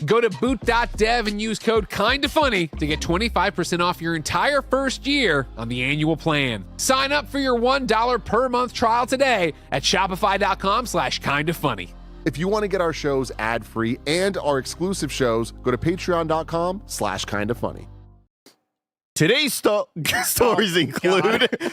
Go to boot.dev and use code KINDAFUNNY to get 25% off your entire first year on the annual plan. Sign up for your $1 per month trial today at shopify.com/kindafunny. If you want to get our shows ad-free and our exclusive shows, go to patreon.com/kindafunny. Today's stories include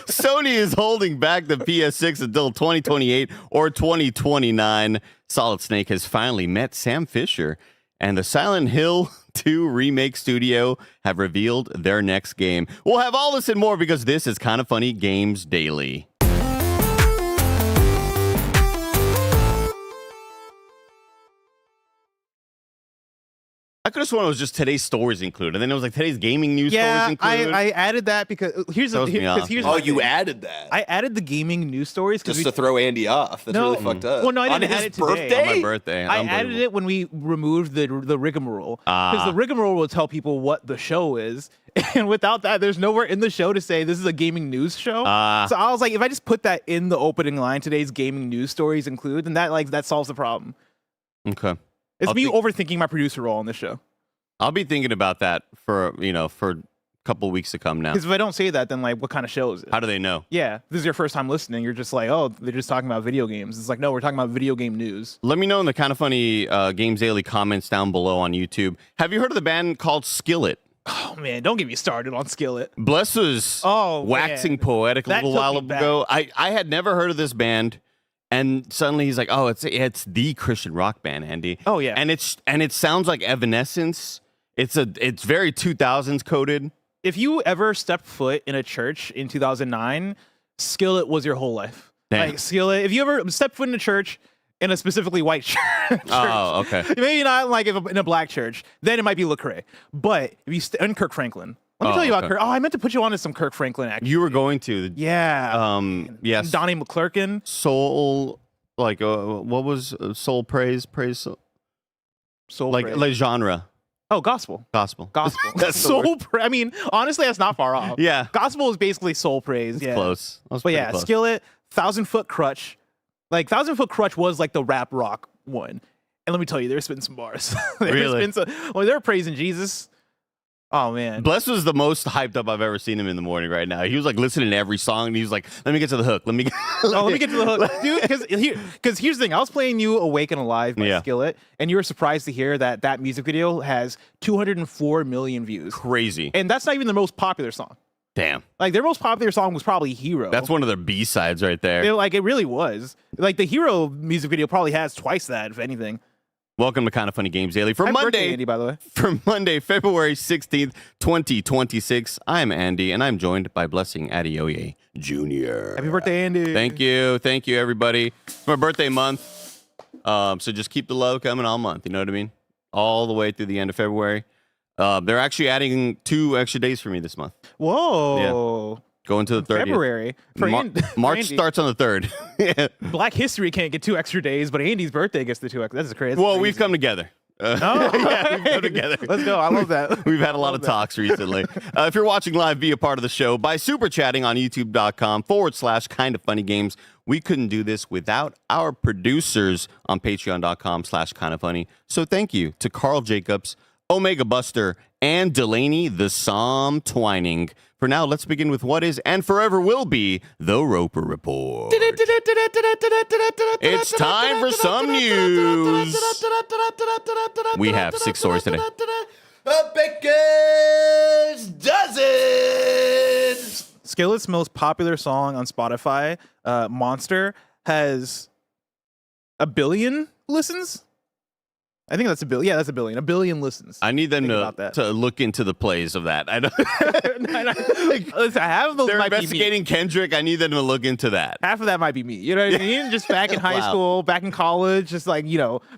Sony is holding back the PS6 until 2028 or 2029. Solid Snake has finally met Sam Fisher, and the Silent Hill 2 Remake studio have revealed their next game. We'll have all this and more because this is Kinda Funny Games Daily. I could have sworn it was just today's stories included, and then it was like today's gaming news stories included. I added that because here's Oh, you added that. I added the gaming news stories just to throw Andy off. That's really fucked up. Well, no, I didn't On add his it today. birthday? On my birthday. I added it when we removed the rigmarole because the rigmarole will tell people what the show is, and without that, there's nowhere in the show to say this is a gaming news show. So I was like, if I just put that in the opening line, today's gaming news stories include, then that solves the problem. Okay. It's me overthinking my producer role on this show. I'll be thinking about that for a couple weeks to come now. Because if I don't say that, then like, what kind of show is it? How do they know? Yeah, this is your first time listening. You're just like, oh, they're just talking about video games. It's like, no, we're talking about video game news. Let me know in the Kinda Funny Games Daily comments down below on YouTube. Have you heard of the band called Skillet? Oh man, don't get me started on Skillet. Bless was waxing poetic a little while ago. I had never heard of this band. And suddenly he's like, "Oh, it's the Christian rock band, Andy." Oh yeah, and it sounds like Evanescence. It's very 2000s coded. If you ever stepped foot in a church in 2009, Skillet was your whole life. Damn. Like Skillet, if you ever stepped foot in a church in a specifically white church, oh okay, maybe not like in a black church, then it might be Lecrae. But if you and Kirk Franklin. Let me tell you about Kirk. Oh, I meant to put you on to some Kirk Franklin, actually. You were going to. Yeah. Yes. Donnie McClurkin. Soul, like, what was Soul Praise? Soul like, praise. like genre. Oh, gospel. That's soul praise. I mean, honestly, that's not far off. Yeah. Gospel is basically soul praise. It's yeah. close. But yeah, close. Skillet, 1,000-Foot Crutch. Like, 1,000-Foot Crutch was like the rap rock one. And let me tell you, there's been some bars. Really? They're praising Jesus. Oh, man. Bless was the most hyped up I've ever seen him in the morning right now. He was like listening to every song, and he was like, let me get to the hook. Let me get to the hook. Dude, because here's the thing. I was playing you Awake and Alive by Skillet, and you were surprised to hear that music video has 204 million views. Crazy. And that's not even the most popular song. Damn. Like, their most popular song was probably Hero. That's one of their B-sides right there. It really was. Like, the Hero music video probably has twice that, if anything. Welcome to Kinda Funny Games Daily for Happy Monday. Birthday, Andy, by the way. For Monday, February 16th, 2026. I'm Andy, and I'm joined by Blessing Adeoye Jr. Happy birthday, Andy. Thank you, everybody. It's my birthday month, so just keep the love coming all month. You know what I mean? All the way through the end of February. They're actually adding 2 extra days for me this month. Whoa. Yeah. Going to the 30th. February. March starts on the 3rd. Yeah. Black History can't get 2 extra days, but Andy's birthday gets the 2 extra. That's crazy. Well, we've come together. Yeah, we've come together. Let's go. I love that. We've had a lot of talks recently. If you're watching live, be a part of the show by super chatting on youtube.com/kindafunnygames. We couldn't do this without our producers on patreon.com/kindafunny. So thank you to Carl Jacobs, Omega Buster, and Delaney the Psalm Twining. For now, let's begin with what is and forever will be the Roper Report. It's time for some news. We have 6 stories today. A Baker's Dozen! Skillet's most popular song on Spotify, Monster, has 1 billion listens. I think that's 1 billion. Yeah, that's 1 billion. 1 billion listens. I need them to look into the plays of that. I don't. Listen, half of those They're might investigating be me. Kendrick. I need them to look into that. Half of that might be me. You know what I mean? Just back in high school, back in college, just like,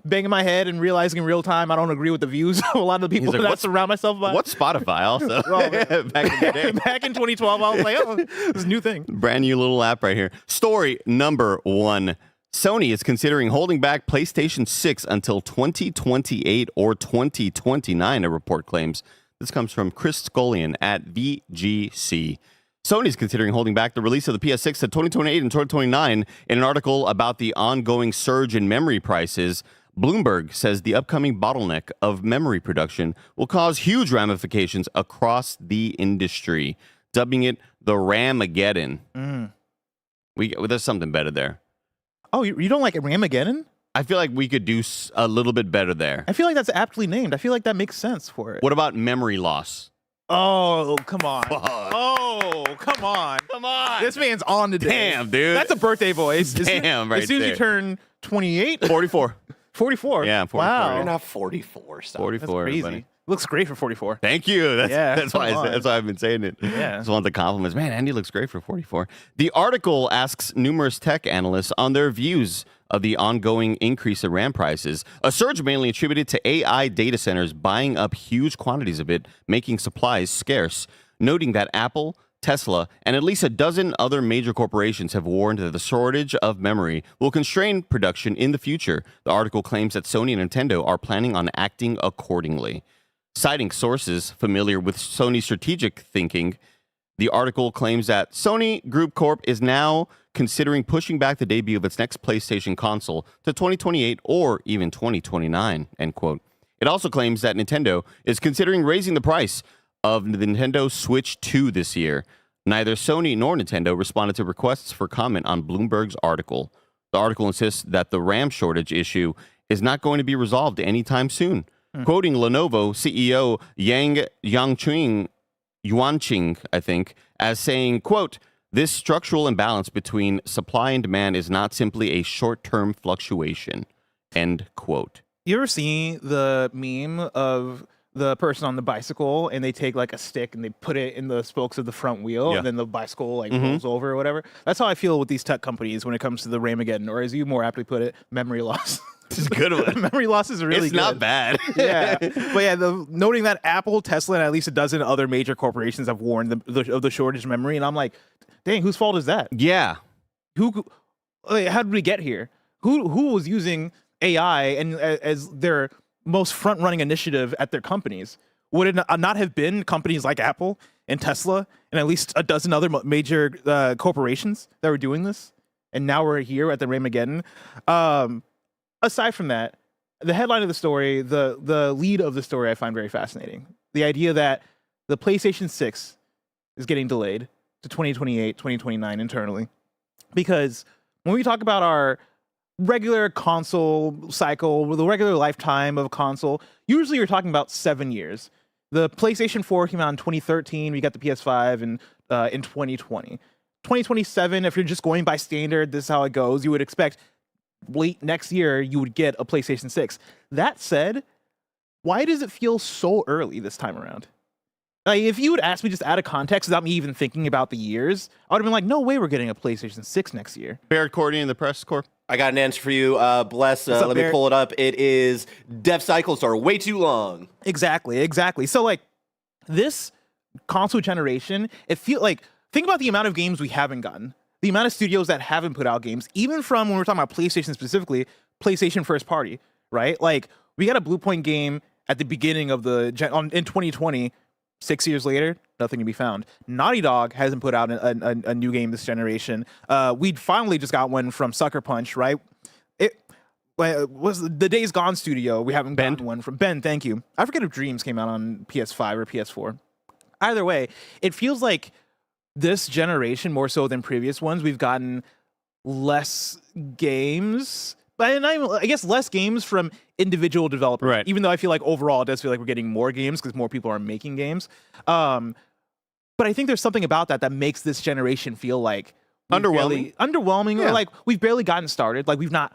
banging my head and realizing in real time I don't agree with the views of a lot of the people that I surround myself by. What's Spotify also? Back in the day. Back in 2012, I was like, oh, this is a new thing. Brand new little app right here. Story number 1. Sony is considering holding back PlayStation 6 until 2028 or 2029, a report claims. This comes from Chris Scullion at VGC. Sony is considering holding back the release of the PS6 to 2028 and 2029 in an article about the ongoing surge in memory prices. Bloomberg says the upcoming bottleneck of memory production will cause huge ramifications across the industry, dubbing it the Ramageddon. There's something better there. Oh, you don't like Ramageddon? I feel like we could do a little bit better there. I feel like that's aptly named. I feel like that makes sense for it. What about memory loss? Oh, come on. Fuck. Oh, come on. Come on. This man's on today. Damn, dude. That's a birthday voice. Damn, right As soon as there. you turn 28, 44. 44. Yeah, 44. Wow. You're not 44. Stop. 44. That's crazy. buddy. Looks great for 44. Thank you. That's come why on. that's why I've been saying it. Yeah. Just want the compliments. Man, Andy looks great for 44. The article asks numerous tech analysts on their views of the ongoing increase in RAM prices, a surge mainly attributed to AI data centers buying up huge quantities of it, making supplies scarce, noting that Apple, Tesla, and at least a dozen other major corporations have warned that the shortage of memory will constrain production in the future. The article claims that Sony and Nintendo are planning on acting accordingly. Citing sources familiar with Sony's strategic thinking, the article claims that Sony Group Corp is now considering pushing back the debut of its next PlayStation console to 2028 or even 2029, end quote. It also claims that Nintendo is considering raising the price of the Nintendo Switch 2 this year. Neither Sony nor Nintendo responded to requests for comment on Bloomberg's article. The article insists that the RAM shortage issue is not going to be resolved anytime soon. Quoting Lenovo CEO Yang Yuanqing, I think, as saying, quote, "This structural imbalance between supply and demand is not simply a short-term fluctuation," end quote. You ever see the meme of the person on the bicycle and they take like a stick and they put it in the spokes of the front wheel Yeah. and then the bicycle like rolls over or whatever? That's how I feel with these tech companies when it comes to the Ramageddon, or as you more aptly put it, memory loss. This is a good one. Memory loss is really It's good. not bad. Yeah, but yeah, noting that Apple, Tesla, and at least a dozen other major corporations have warned of the shortage of memory, and I'm like, dang, whose fault is that? Yeah. How did we get here? Who was using AI and as their most front-running initiative at their companies? Would it not have been companies like Apple and Tesla and at least a dozen other major corporations that were doing this? And now we're here at the Ramageddon. Aside from that, the headline of the story, the lead of the story, I find very fascinating. The idea that the PlayStation 6 is getting delayed to 2028, 2029 internally. Because when we talk about our regular console cycle, the regular lifetime of a console, usually you're talking about 7 years. The PlayStation 4 came out in 2013. We got the PS5 in 2020. 2027, if you're just going by standard, this is how it goes. You would expect late next year, you would get a PlayStation 6. That said, why does it feel so early this time around? Like, if you would ask me just out of context without me even thinking about the years, I would have been like, no way we're getting a PlayStation 6 next year. Barrett Cordy in the press corps. I got an answer for you. Bless. up, Let me Barrett? pull it up. It is dev cycles are way too long. Exactly. So, like, this console generation, it feel like, think about the amount of games we haven't gotten. The amount of studios that haven't put out games, even from when we're talking about PlayStation specifically, PlayStation first party, right? Like, we got a Blue Point game at the beginning of the in 2020. 6 years later, nothing can be found. Naughty Dog hasn't put out a new game this generation. We finally just got one from Sucker Punch, right? It was the Days Gone studio. We haven't gotten one from Ben. Thank you. I forget if Dreams came out on PS5 or PS4. Either way, it feels like this generation, more so than previous ones, we've gotten less games. But I guess less games from individual developers. Right. Even though I feel like overall it does feel like we're getting more games because more people are making games. But I think there's something about that makes this generation feel like underwhelming, Yeah. or like we've barely gotten started. Like we've not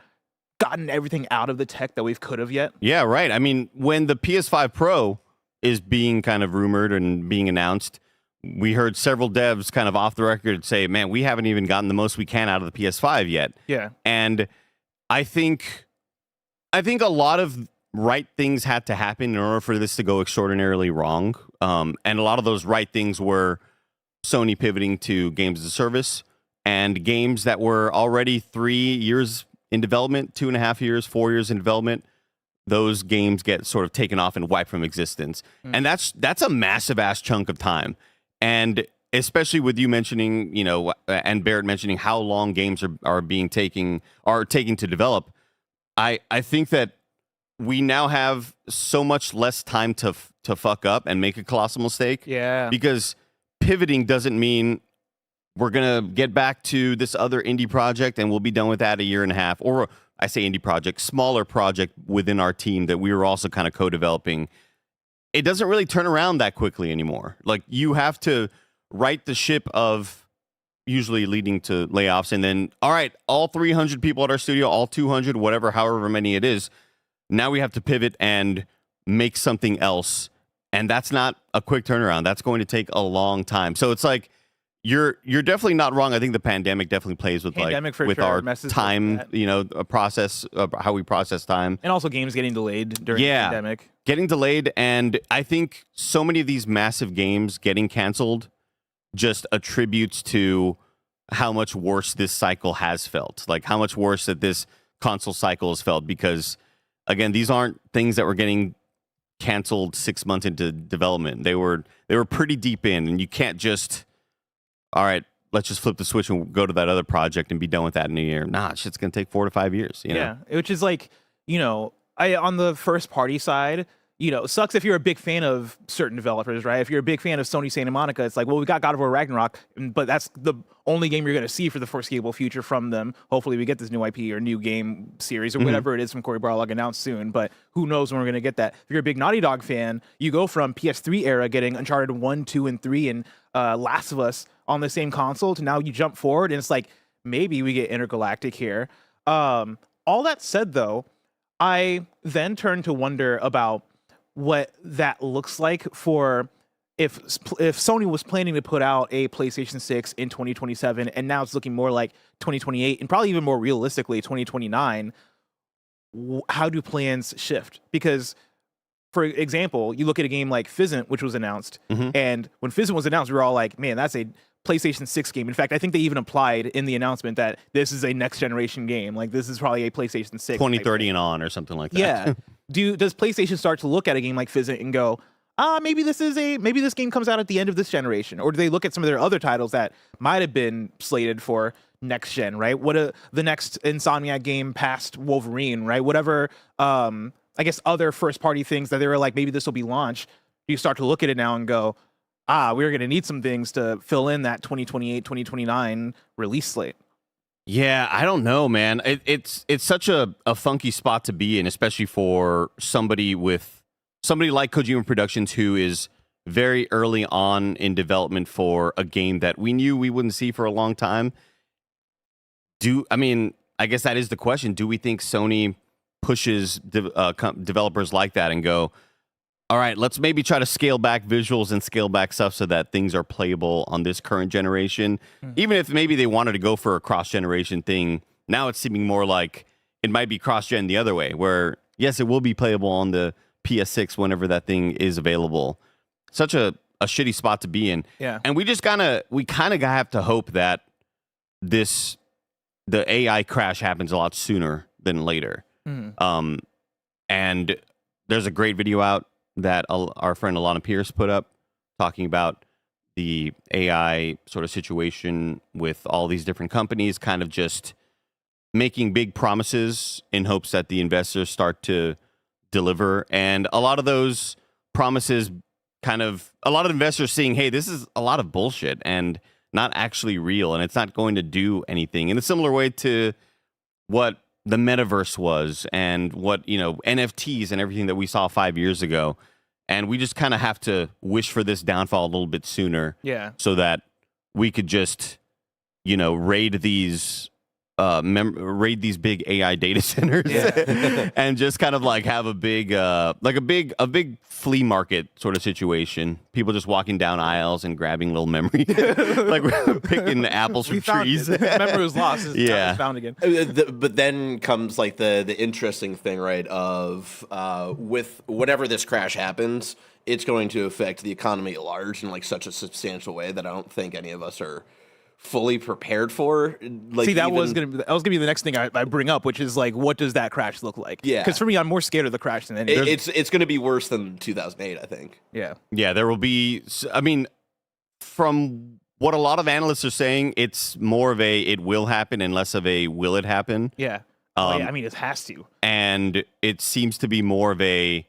gotten everything out of the tech that we could have yet. Yeah, right. I mean, when the PS5 Pro is being kind of rumored and being announced, we heard several devs kind of off the record say, man, we haven't even gotten the most we can out of the PS5 yet. Yeah. And I think a lot of right things had to happen in order for this to go extraordinarily wrong. And a lot of those right things were Sony pivoting to games as a service and games that were already 3 years in development, 2.5 years, 4 years in development. Those games get sort of taken off and wiped from existence. And that's a massive ass chunk of time. And especially with you mentioning, and Barrett mentioning how long games are taking to develop. I think that we now have so much less time to fuck up and make a colossal mistake. Yeah. Because pivoting doesn't mean we're going to get back to this other indie project and we'll be done with that a year and a half. Or I say indie project, smaller project within our team that we were also kind of co-developing. It doesn't really turn around that quickly anymore. Like, you have to right the ship of usually leading to layoffs, and then, all right, all 300 people at our studio, all 200, whatever, however many it is, now we have to pivot and make something else. And that's not a quick turnaround. That's going to take a long time. So it's like, you're definitely not wrong. I think the pandemic definitely plays with with our time, a process of how we process time. And also games getting delayed during the pandemic. Getting delayed. And I think so many of these massive games getting canceled just attributes to how much worse this cycle has felt. Like, how much worse that this console cycle has felt. Because, again, these aren't things that were getting canceled 6 months into development. They were pretty deep in, and you can't just, all right, let's just flip the switch and go to that other project and be done with that in a year. Nah, shit's gonna take 4 to 5 years. You know? Yeah, which is like, on the first party side, it sucks if you're a big fan of certain developers, right? If you're a big fan of Sony Santa Monica, it's like, well, we got God of War Ragnarok, but that's the only game you're going to see for the foreseeable future from them. Hopefully we get this new IP or new game series or whatever it is from Cory Barlog announced soon, but who knows when we're going to get that. If you're a big Naughty Dog fan, you go from PS3 era getting Uncharted 1, 2, and 3 and Last of Us on the same console to now you jump forward and it's like, maybe we get Intergalactic here. All that said, though, I then turn to wonder about what that looks like for if Sony was planning to put out a PlayStation 6 in 2027 and now it's looking more like 2028 and probably even more realistically 2029, how do plans shift? Because, for example, you look at a game like Fizzant, which was announced, and when Fizzant was announced, we were all like, man, that's a PlayStation 6 game. In fact, I think they even implied in the announcement that this is a next generation game. Like, this is probably a PlayStation 6. 2030 and on or something like that. Yeah. Does PlayStation start to look at a game like Fizzant and go, maybe this game comes out at the end of this generation? Or do they look at some of their other titles that might have been slated for next gen, right? The next Insomniac game past Wolverine, right? Whatever, I guess other first party things that they were like, maybe this will be launched. You start to look at it now and go, we're going to need some things to fill in that 2028, 2029 release slate. Yeah, I don't know, man. It's such a funky spot to be in, especially for somebody like Kojima Productions, who is very early on in development for a game that we knew we wouldn't see for a long time. I guess that is the question. Do we think Sony pushes developers like that and go, all right, let's maybe try to scale back visuals and scale back stuff so that things are playable on this current generation? Even if maybe they wanted to go for a cross-generation thing, now it's seeming more like it might be cross-gen the other way, where, yes, it will be playable on the PS6 whenever that thing is available. Such a shitty spot to be in. Yeah. And we kind of have to hope that the AI crash happens a lot sooner than later. And there's a great video out that our friend Alana Pierce put up talking about the AI sort of situation with all these different companies kind of just making big promises in hopes that the investors start to deliver. And a lot of those promises a lot of investors seeing, hey, this is a lot of bullshit and not actually real, and it's not going to do anything. In a similar way to what the metaverse was and what, NFTs and everything that we saw 5 years ago. And we just kind of have to wish for this downfall a little bit sooner. Yeah. So that we could just, raid these big AI data centers and just kind of like have a big, a big flea market sort of situation. People just walking down aisles and grabbing little memory, like we're picking apples from trees. Memory was lost. It's found again. But then comes like the interesting thing, right? Of with whatever this crash happens, it's going to affect the economy at large in like such a substantial way that I don't think any of us are fully prepared for. Like, see, that was gonna be the next thing I bring up, which is like, what does that crash look like? Yeah, because for me, I'm more scared of the crash than anything. It's going to be worse than 2008, I think. Yeah, there will be. I mean, from what a lot of analysts are saying, it's more of a it will happen and less of a will it happen. Yeah. Yeah, I mean, it has to. And it seems to be more of a.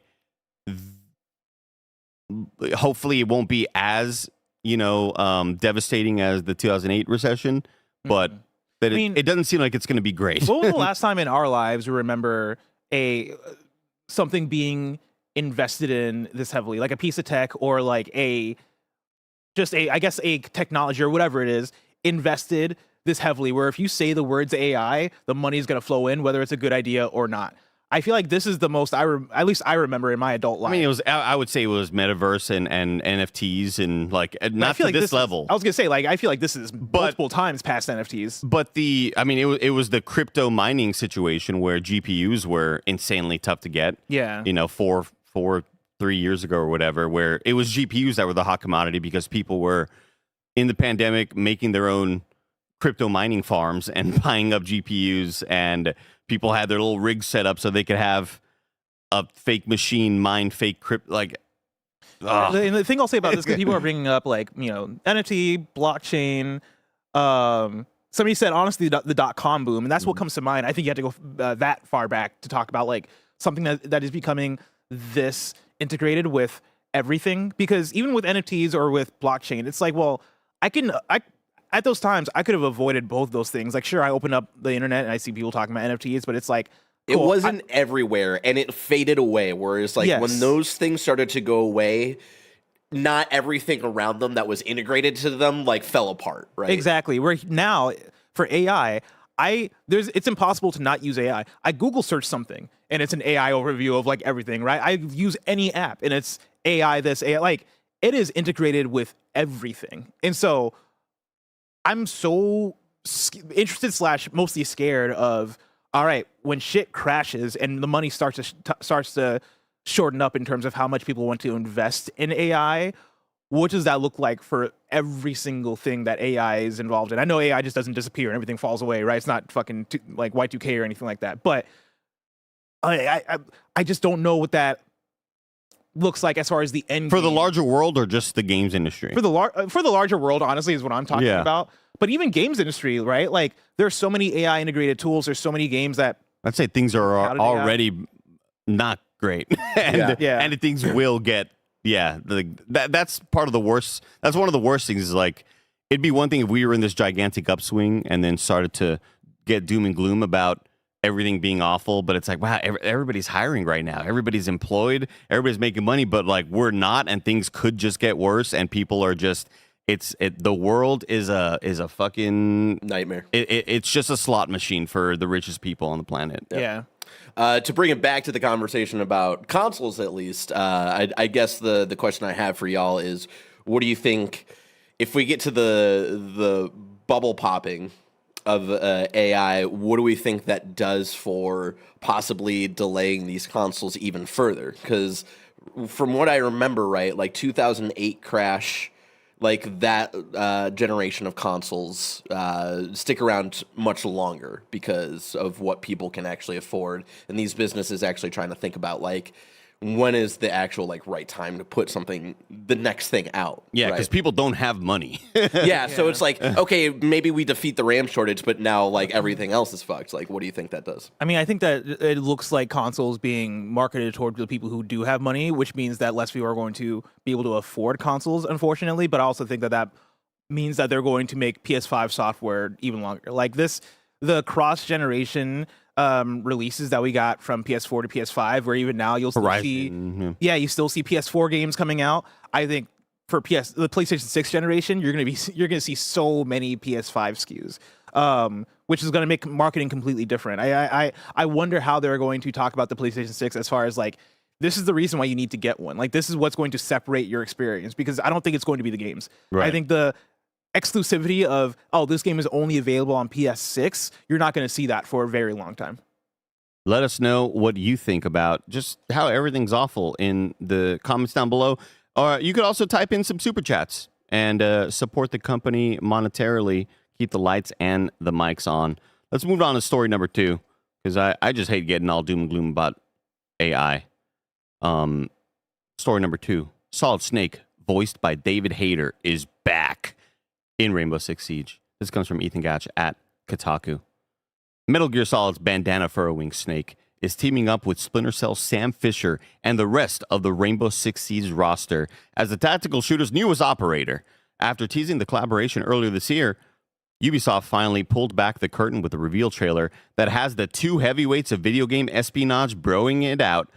Hopefully, it won't be as devastating as the 2008 recession, but that it doesn't seem like it's going to be great. When was the last time in our lives we remember something being invested in this heavily, like a piece of tech or like I guess a technology or whatever it is, invested this heavily, where if you say the words AI, the money is going to flow in, whether it's a good idea or not. I feel like this is the most at least I remember in my adult life. I mean, I would say it was metaverse and NFTs and like not to this level. I was gonna say, like, I feel like this is multiple times past NFTs. But it was the crypto mining situation where GPUs were insanely tough to get. Yeah. 3 years ago or whatever, where it was GPUs that were the hot commodity because people were in the pandemic making their own crypto mining farms and buying up GPUs, and people had their little rigs set up so they could have a fake machine mine fake crypto. Like, and the thing I'll say about this, because people are bringing up like NFT, blockchain. Somebody said honestly the .com boom, and that's what comes to mind. I think you have to go that far back to talk about like something that is becoming this integrated with everything. Because even with NFTs or with blockchain, it's like, well, at those times, I could have avoided both those things. Like, sure, I open up the internet and I see people talking about NFTs, but it's like, cool, it wasn't everywhere, and it faded away. Whereas, like, when those things started to go away, not everything around them that was integrated to them, like, fell apart, right? Exactly. Where now, for AI, it's impossible to not use AI. I Google search something, and it's an AI overview of, like, everything, right? I use any app, and it's AI this, AI, like, it is integrated with everything. And so I'm so interested / mostly scared of, all right, when shit crashes and the money starts to shorten up in terms of how much people want to invest in AI, what does that look like for every single thing that AI is involved in? I know AI just doesn't disappear and everything falls away, right? It's not fucking like Y2K or anything like that. But I just don't know what that looks like as far as the end for game. the larger world or just the games industry. For the larger world, honestly, is what I'm talking about. But even games industry, right? Like, there's so many AI integrated tools. There's so many games that I'd say things are already not great, and things will get that's part of the worst. That's one of the worst things. Is like, it'd be one thing if we were in this gigantic upswing and then started to get doom and gloom about everything being awful, but it's like, wow, everybody's hiring right now. Everybody's employed. Everybody's making money, but like, we're not, and things could just get worse, and people are just. The world is a fucking nightmare. It's just a slot machine for the richest people on the planet. Yeah. To bring it back to the conversation about consoles, at least, I guess the question I have for y'all is, what do you think if we get to the bubble popping of AI? What do we think that does for possibly delaying these consoles even further? Because from what I remember, right, like 2008 crash. Like, that generation of consoles stick around much longer because of what people can actually afford. And these businesses actually trying to think about, like, when is the actual, like, right time to put the next thing out. Yeah, because people don't have money. Yeah, so it's like, okay, maybe we defeat the RAM shortage, but now, like, everything else is fucked. Like, what do you think that does? I mean, I think that it looks like consoles being marketed toward the people who do have money, which means that less people are going to be able to afford consoles, unfortunately. But I also think that means that they're going to make PS5 software even longer. Like the cross-generation releases that we got from PS4 to PS5, where even now you'll still see, you still see PS4 games coming out. I think for the PlayStation 6 generation, you're gonna see so many PS5 SKUs, which is gonna make marketing completely different. I wonder how they're going to talk about the PlayStation 6 as far as like, this is the reason why you need to get one. Like, this is what's going to separate your experience, because I don't think it's going to be the games. Right. I think the exclusivity of, this game is only available on PS6, you're not going to see that for a very long time. Let us know what you think about just how everything's awful in the comments down below. Or you could also type in some super chats and support the company monetarily, keep the lights and the mics on. Let's move on to story number 2, because I just hate getting all doom and gloom about AI. Story number 2, Solid Snake, voiced by David Hayter, is back in Rainbow Six Siege. This comes from Ethan Gatch at Kotaku. Metal Gear Solid's bandana furrowing Snake is teaming up with Splinter Cell's Sam Fisher and the rest of the Rainbow Six Siege roster as the tactical shooter's newest operator. After teasing the collaboration earlier this year, Ubisoft finally pulled back the curtain with a reveal trailer that has the two heavyweights of video game espionage broing it out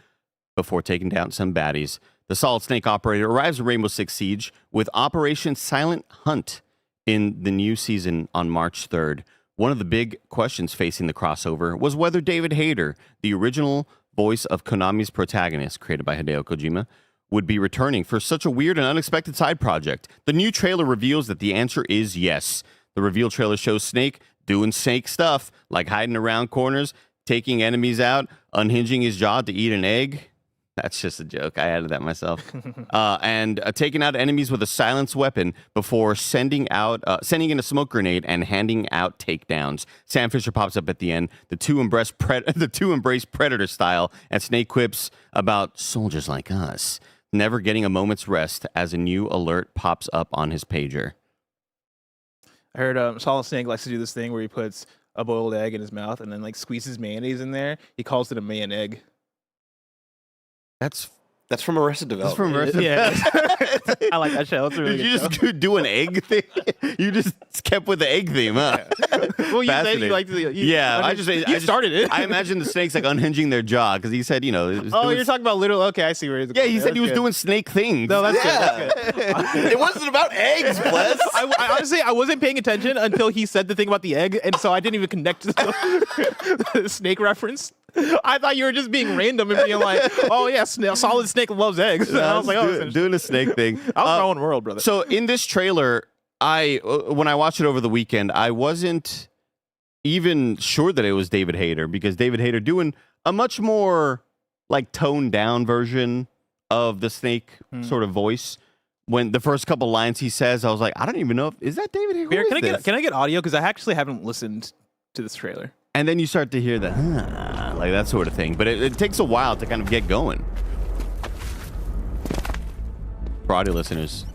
before taking down some baddies. The Solid Snake operator arrives in Rainbow Six Siege with Operation Silent Hunt in the new season on March 3rd. One of the big questions facing the crossover was whether David Hayter, the original voice of Konami's protagonist, created by Hideo Kojima, would be returning for such a weird and unexpected side project. The new trailer reveals that the answer is yes. The reveal trailer shows Snake doing Snake stuff, like hiding around corners, taking enemies out, unhinging his jaw to eat an egg. That's just a joke. I added that myself. And taking out enemies with a silenced weapon before sending in a smoke grenade and handing out takedowns. Sam Fisher pops up at the end. The two embrace Predator style, and Snake quips about soldiers like us never getting a moment's rest as a new alert pops up on his pager. I heard Solid Snake likes to do this thing where he puts a boiled egg in his mouth and then like squeezes mayonnaise in there. He calls it a mayon egg. That's from Arrested Development. Yeah, I like that show. It's a really Did you good just do an egg thing? You just kept with the egg theme, huh? Well, you said you like to. You started it. I imagine the snakes like unhinging their jaw because he said, It was you're talking about literal. Okay, I see where he's. Yeah, he said he was doing snake things. No, that's good. That's good. It wasn't about eggs, Bless. I honestly, I wasn't paying attention until he said the thing about the egg, and so I didn't even connect to the snake reference. I thought you were just being random and being like, "Oh yeah, Solid Snake loves eggs." And I was like, doing a snake thing. I was my own world, brother. So in this trailer, when I watched it over the weekend, I wasn't even sure that it was David Hayter because David Hayter doing a much more like toned down version of the Snake sort of voice. When the first couple lines he says, I was like, I don't even know is that David Hayter? Can I get audio because I actually haven't listened to this trailer. And then you start to hear the like that sort of thing. But it takes a while to kind of get going. For audio listeners,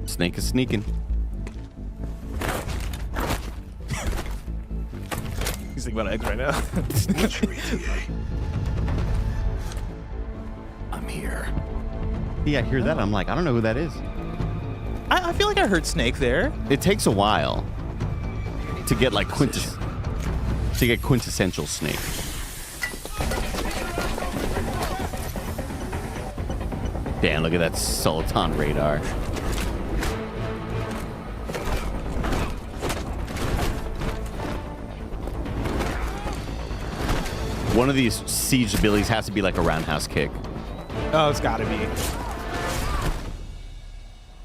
Snake is sneaking. He's thinking about eggs right now. I'm here. Yeah, I hear that. I'm like, I don't know who that is. I feel like I heard Snake there. It takes a while to get like quintessential Snake. Damn, look at that Sultan radar. One of these siege abilities has to be like a roundhouse kick. Oh, it's gotta be.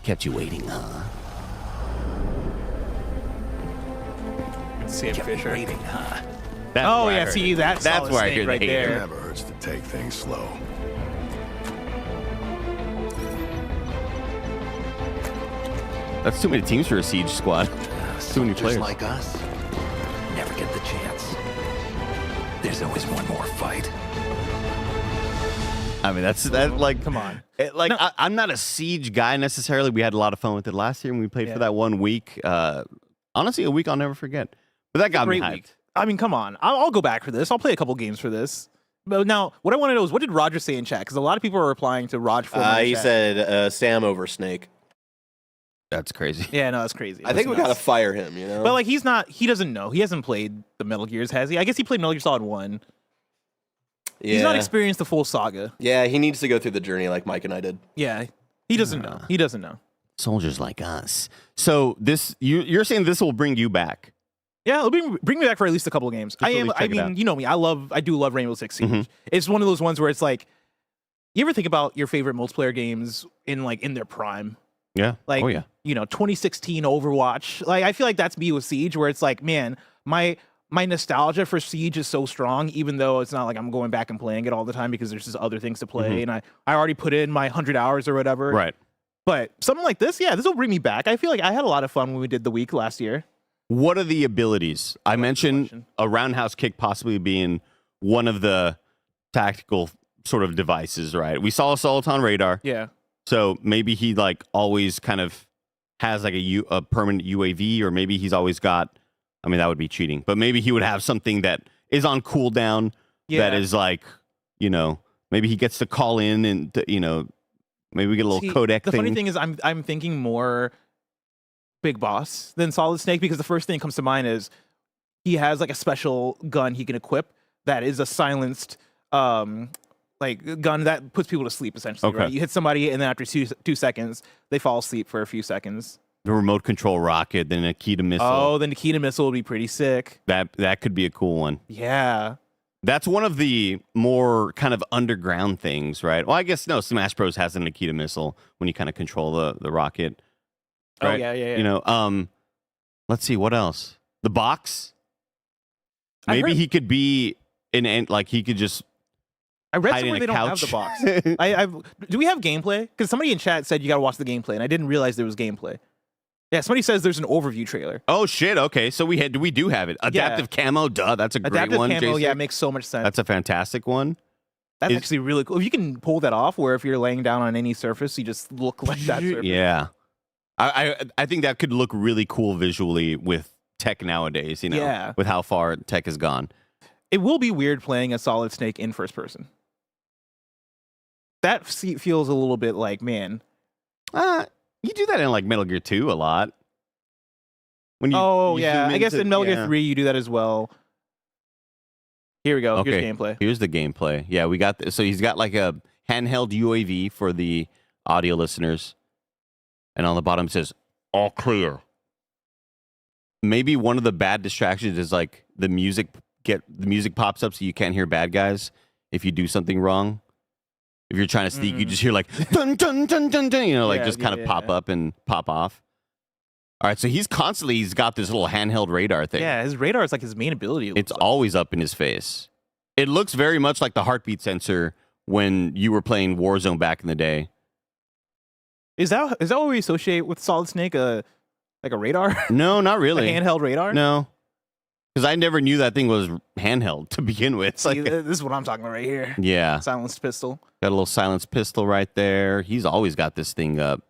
Kept you waiting, huh? Sam Fisher. Waiting, huh? That's Oh where I yeah, heard see it. that's That's where I Snake hear the right hate. It there. never hurts to take things slow. That's too many teams for a siege squad. Too many Soldiers players. like us never get the chance. There's always one more fight. I mean, that like, Come on. I'm not a siege guy necessarily. We had a lot of fun with it last year when we played for that 1 week. Honestly, a week I'll never forget. But that got me hyped. Week. I mean, come on. I'll go back for this. I'll play a couple games for this. But now, what I want to know is what did Roger say in chat? Because a lot of people are replying to Raj for He said Sam over Snake. That's crazy. Yeah, no, that's crazy. I think we gotta fire him, you know? But like, he doesn't know. He hasn't played the Metal Gears, has he? I guess he played Metal Gear Solid 1. Yeah. He's not experienced the full saga. Yeah, he needs to go through the journey like Mike and I did. Yeah, he doesn't know. He doesn't know. Soldiers like us. So this, you're saying this will bring you back? Yeah, it'll bring me back for at least a couple of games. Just at least check it out. You know me. I do love Rainbow Six Siege. It's one of those ones where it's like, you ever think about your favorite multiplayer games in their prime? Yeah. Like, oh yeah. 2016 Overwatch. Like, I feel like that's me with Siege, where it's like, man, my nostalgia for Siege is so strong, even though it's not like I'm going back and playing it all the time because there's just other things to play, and I already put in my 100 hours or whatever. Right. But something like this, yeah, this will bring me back. I feel like I had a lot of fun when we did the week last year. What are the abilities? I mentioned a roundhouse kick possibly being one of the tactical sort of devices, right? We saw a Sultan radar. Yeah. So maybe he like always kind of has like a permanent UAV, or maybe he's always got I mean, that would be cheating. But maybe he would have something that is on cooldown that is like, maybe he gets to call in and, maybe we get a little codec the thing. The funny thing is I'm thinking more Big Boss than Solid Snake, because the first thing that comes to mind is he has like a special gun he can equip that is a silenced gun that puts people to sleep, essentially. Okay. Right? You hit somebody and then after 2 seconds they fall asleep for a few seconds. The remote control rocket, then a Nikita missile. Oh, the Nikita missile would be pretty sick. That could be a cool one. Yeah. That's one of the more kind of underground things, right? Well, I guess no, Smash Bros has a Nikita missile when you kind of control the rocket. Right? Oh yeah. Let's see, what else? The box. Maybe he could be he could just I read hide somewhere in they a don't have couch. the box. Do we have gameplay? Because somebody in chat said you got to watch the gameplay, and I didn't realize there was gameplay. Yeah, somebody says there's an overview trailer. Oh shit! Okay, so we do have it. Adaptive camo, duh. That's a great Adaptive one. camo, Jason. yeah, it makes so much sense. That's a fantastic one. That's actually really cool. If you can pull that off, where if you're laying down on any surface, you just look like that surface. Yeah, I think that could look really cool visually with tech nowadays. With how far tech has gone. It will be weird playing a Solid Snake in first person. That feels a little bit like, man. You do that in like Metal Gear 2 a lot. When you I guess in Metal Gear 3 you do that as well. Here we go. Okay. Here's gameplay. Here's the gameplay. Yeah, we got this. So he's got like a handheld UAV for the audio listeners. And on the bottom it says, all clear. Maybe one of the bad distractions is like the music pops up so you can't hear bad guys if you do something wrong. If you're trying to sneak, you just hear like dun dun dun dun dun, just kind of pop up and pop off. All right, so he's got this little handheld radar thing. Yeah, his radar is like his main ability. It's always up in his face. It looks very much like the heartbeat sensor when you were playing Warzone back in the day. Is that what we associate with Solid Snake? Like a radar? No, not really. A handheld radar? No. Because I never knew that thing was handheld to begin with. See, this is what I'm talking about right here. Yeah. Silenced pistol. Got a little silenced pistol right there. He's always got this thing up.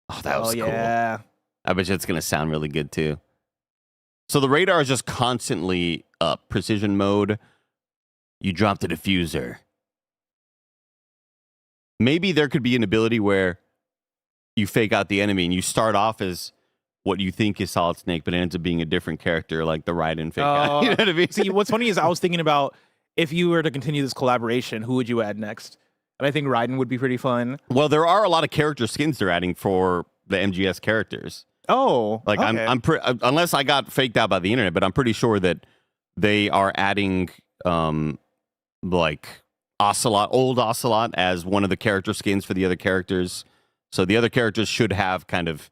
Oh, that was cool. Yeah. I bet you it's going to sound really good too. So the radar is just constantly up. Precision mode. You drop the diffuser. Maybe there could be an ability where you fake out the enemy and you start off as what you think is Solid Snake, but it ends up being a different character, like the Raiden fake out. You know what I mean? See, what's funny is I was thinking about if you were to continue this collaboration, who would you add next? And I think Raiden would be pretty fun. Well, there are a lot of character skins they're adding for the MGS characters. Oh, like okay. I'm unless I got faked out by the internet, but I'm pretty sure that they are adding like old Ocelot as one of the character skins for the other characters. So the other characters should have kind of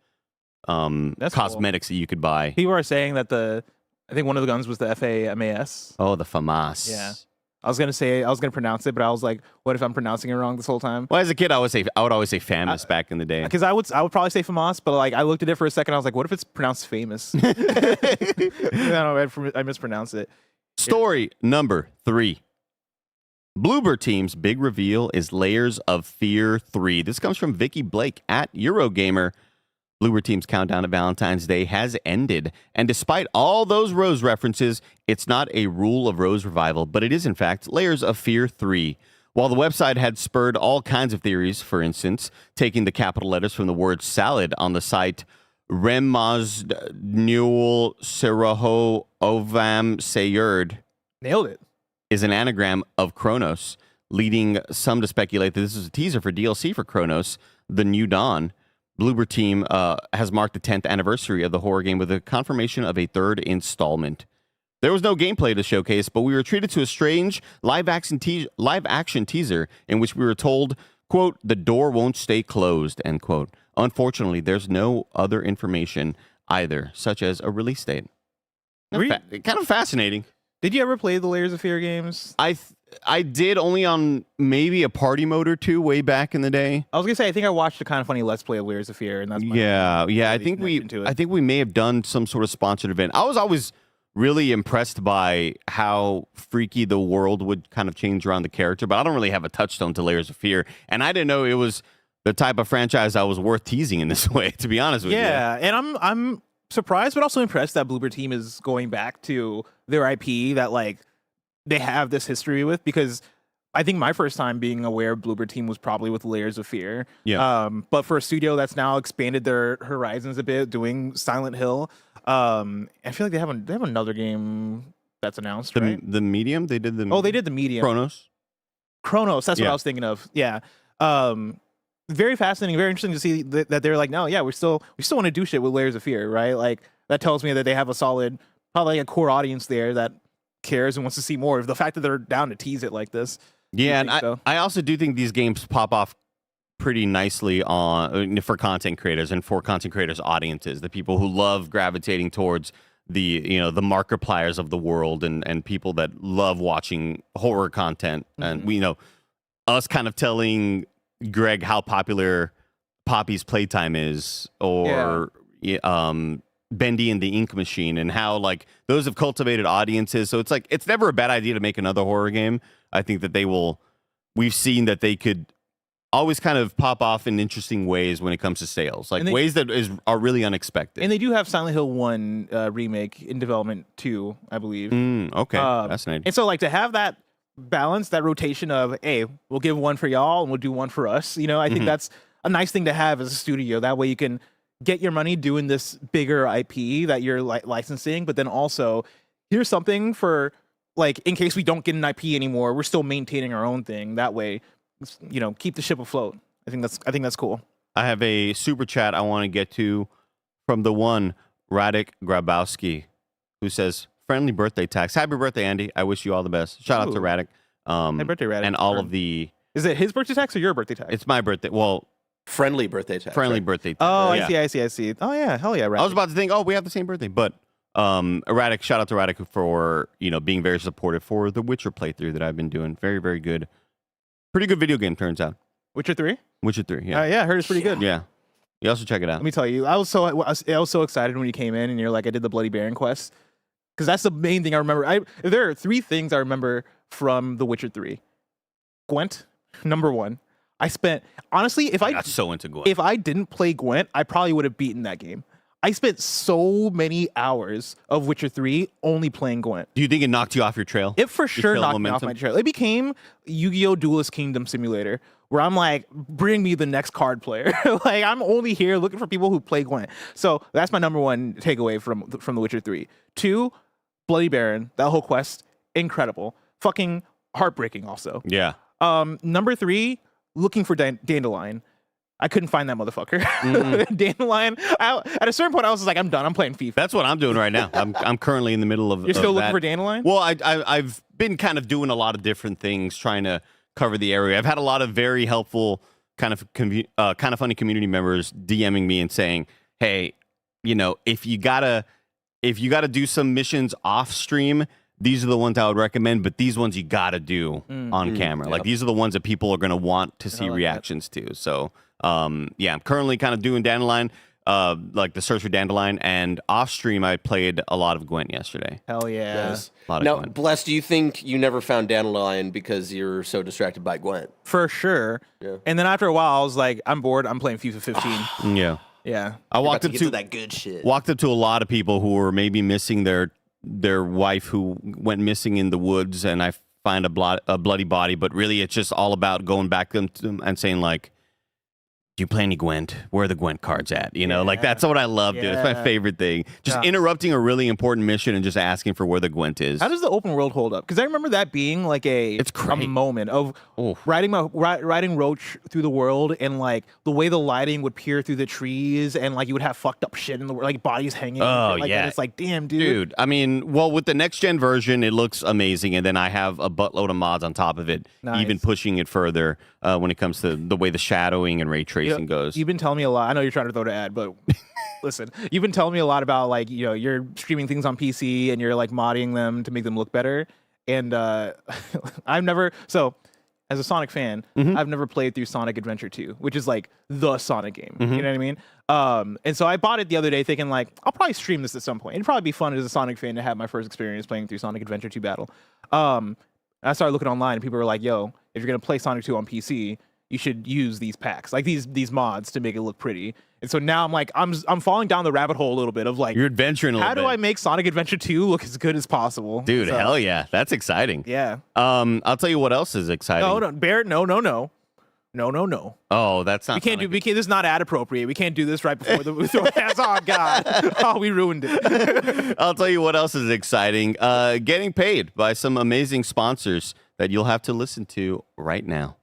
cosmetics that you could buy. People are saying that I think one of the guns was the FAMAS. Oh, the FAMAS. Yeah. I was gonna pronounce it, but I was like, what if I'm pronouncing it wrong this whole time? Well, as a kid, I would always say FAMAS back in the day. Because I would probably say FAMAS, but like I looked at it for a second, I was like, what if it's pronounced famous? I mispronounced it. Story number 3. Bloober Team's big reveal is Layers of Fear 3. This comes from Vicky Blake at Eurogamer. Bloober Team's countdown to Valentine's Day has ended, and despite all those Rose references, it's not a Rule of Rose revival, but it is in fact Layers of Fear 3. While the website had spurred all kinds of theories, for instance, taking the capital letters from the word salad on the site Remaz Newell Seraho Ovam Sayerd. Nailed it. Is an anagram of Kronos, leading some to speculate that this is a teaser for DLC for Kronos, The New Dawn. Bloober Team has marked the 10th anniversary of the horror game with a confirmation of a 3rd installment. There was no gameplay to showcase, but we were treated to a strange live-action teaser in which we were told, quote, the door won't stay closed, end quote. Unfortunately, there's no other information either, such as a release date. Kind of fascinating. Did you ever play the Layers of Fear games? I did, only on maybe a party mode or two way back in the day. I was gonna say I think I watched a kind of funny Let's Play of Layers of Fear, and that's I think we may have done some sort of sponsored event. I was always really impressed by how freaky the world would kind of change around the character, but I don't really have a touchstone to Layers of Fear, and I didn't know it was the type of franchise I was worth teasing in this way. To be honest with you, and I'm surprised, but also impressed that Bloober team is going back to their IP that like they have this history with, because I think my first time being aware of Bloober team was probably with Layers of Fear. Yeah. But for a studio that's now expanded their horizons a bit, doing Silent Hill, I feel like they have another game that's announced, right? The Medium, they did the. Oh, they did the Medium. Chronos. That's what I was thinking of. Yeah. Very fascinating, very interesting to see that they're like, no, yeah, we still want to do shit with Layers of Fear, right? Like that tells me that they have a solid, probably a core audience there that cares and wants to see more. The fact that they're down to tease it like this. Yeah, and I also do think these games pop off pretty nicely for content creators and for content creators' audiences, the people who love gravitating towards the the Markipliers of the world and people that love watching horror content. And we us kind of telling Greg how popular Poppy's Playtime is, or Bendy and the Ink Machine, and how like those have cultivated audiences. So it's like it's never a bad idea to make another horror game. I think that we've seen that they could always kind of pop off in interesting ways when it comes to sales, like ways that are really unexpected. And they do have Silent Hill 1 remake in development too, I believe. Okay, fascinating. And so like to have that balance, that rotation of, hey, we'll give one for y'all and we'll do one for us. I think that's a nice thing to have as a studio. That way you can get your money doing this bigger IP that you're licensing, but then also here's something for like in case we don't get an IP anymore, we're still maintaining our own thing. That way, keep the ship afloat. I think that's cool. I have a super chat I want to get to from the one Radek Grabowski, who says, "Friendly birthday tax. Happy birthday, Andy. I wish you all the best." Shout out to Radek. Happy birthday, Radek. And all of the. Is it his birthday tax or your birthday tax? It's my birthday. Well, friendly birthday tax. Friendly birthday tax. Oh, I see. Oh yeah, hell yeah, Radek. I was about to think, we have the same birthday, but Radek, shout out to Radek for being very supportive for the Witcher playthrough that I've been doing. Very, very good. Pretty good video game, turns out. Witcher 3? Witcher 3, yeah. Yeah, I heard it's pretty good. Yeah. You also check it out. Let me tell you, I was so excited when you came in and you're like, I did the Bloody Baron quest. Because that's the main thing I remember. There are 3 things I remember from The Witcher 3. Gwent, number 1. Honestly, I got so into Gwent. If I didn't play Gwent, I probably would have beaten that game. I spent so many hours of Witcher 3 only playing Gwent. Do you think it knocked you off your trail? It for sure knocked me off my trail. It became Yu-Gi-Oh! Duelist Kingdom Simulator, where I'm like, bring me the next card player. Like, I'm only here looking for people who play Gwent. So that's my number 1 takeaway from The Witcher 3. 2, Bloody Baron, that whole quest, incredible. Fucking heartbreaking also. Yeah. Number 3, looking for Dandelion. I couldn't find that motherfucker. Dandelion. At a certain point, I was just like, I'm done. I'm playing FIFA. That's what I'm doing right now. I'm currently in the middle of. You're still looking for Dandelion? Well, I've been kind of doing a lot of different things, trying to cover the area. I've had a lot of very helpful, kind of funny community members DMing me and saying, "Hey, if you gotta do some missions off stream, these are the ones I would recommend, but these ones you gotta do on camera. Yep. Like these are the ones that people are gonna want to see reactions to." So. I'm currently kind of doing Dandelion, like the search for Dandelion, and off stream I played a lot of Gwent yesterday. Hell yeah. Yes. Now, Bless, do you think you never found Dandelion because you're so distracted by Gwent? For sure. Yeah. And then after a while, I was like, I'm bored. I'm playing FIFA 15. Yeah. Yeah. I walked up to that good shit. Walked up to a lot of people who were maybe missing their wife who went missing in the woods, and I find a bloody body, but really it's just all about going back to them and saying like, do you play any Gwent? Where are the Gwent cards at? Like that's what I love, dude. It's my favorite thing. Just interrupting a really important mission and just asking for where the Gwent is. How does the open world hold up? Because I remember that being like a moment of riding Roach through the world, and like the way the lighting would peer through the trees, and like you would have fucked up shit in the world, like bodies hanging. Oh like yeah, that. It's like damn, dude. I mean, well, with the next gen version, it looks amazing, and then I have a buttload of mods on top of it, even pushing it further when it comes to the way the shadowing and ray tracing goes. You've been telling me a lot. I know you're trying to throw the ad, but listen, you've been telling me a lot about like you're streaming things on PC and you're like modding them to make them look better. And I've never as a Sonic fan, I've never played through Sonic Adventure 2, which is like the Sonic game. You know what I mean? And so I bought it the other day thinking like I'll probably stream this at some point. It'd probably be fun as a Sonic fan to have my first experience playing through Sonic Adventure 2 Battle. I started looking online and people were like, yo, if you're gonna play Sonic 2 on PC, you should use these packs, like these mods, to make it look pretty. And so now I'm like, I'm falling down the rabbit hole a little bit of like, You're adventuring a little how bit. do I make Sonic Adventure 2 look as good as possible? Dude, So, hell yeah. That's exciting. yeah. I'll tell you what else is exciting. No, Barrett, no. Oh, that's not. We can't Sonic. this is not ad appropriate. We can't do this right before we throw hands. Oh God. Oh, we ruined it. I'll tell you what else is exciting. Getting paid by some amazing sponsors that you'll have to listen to right now.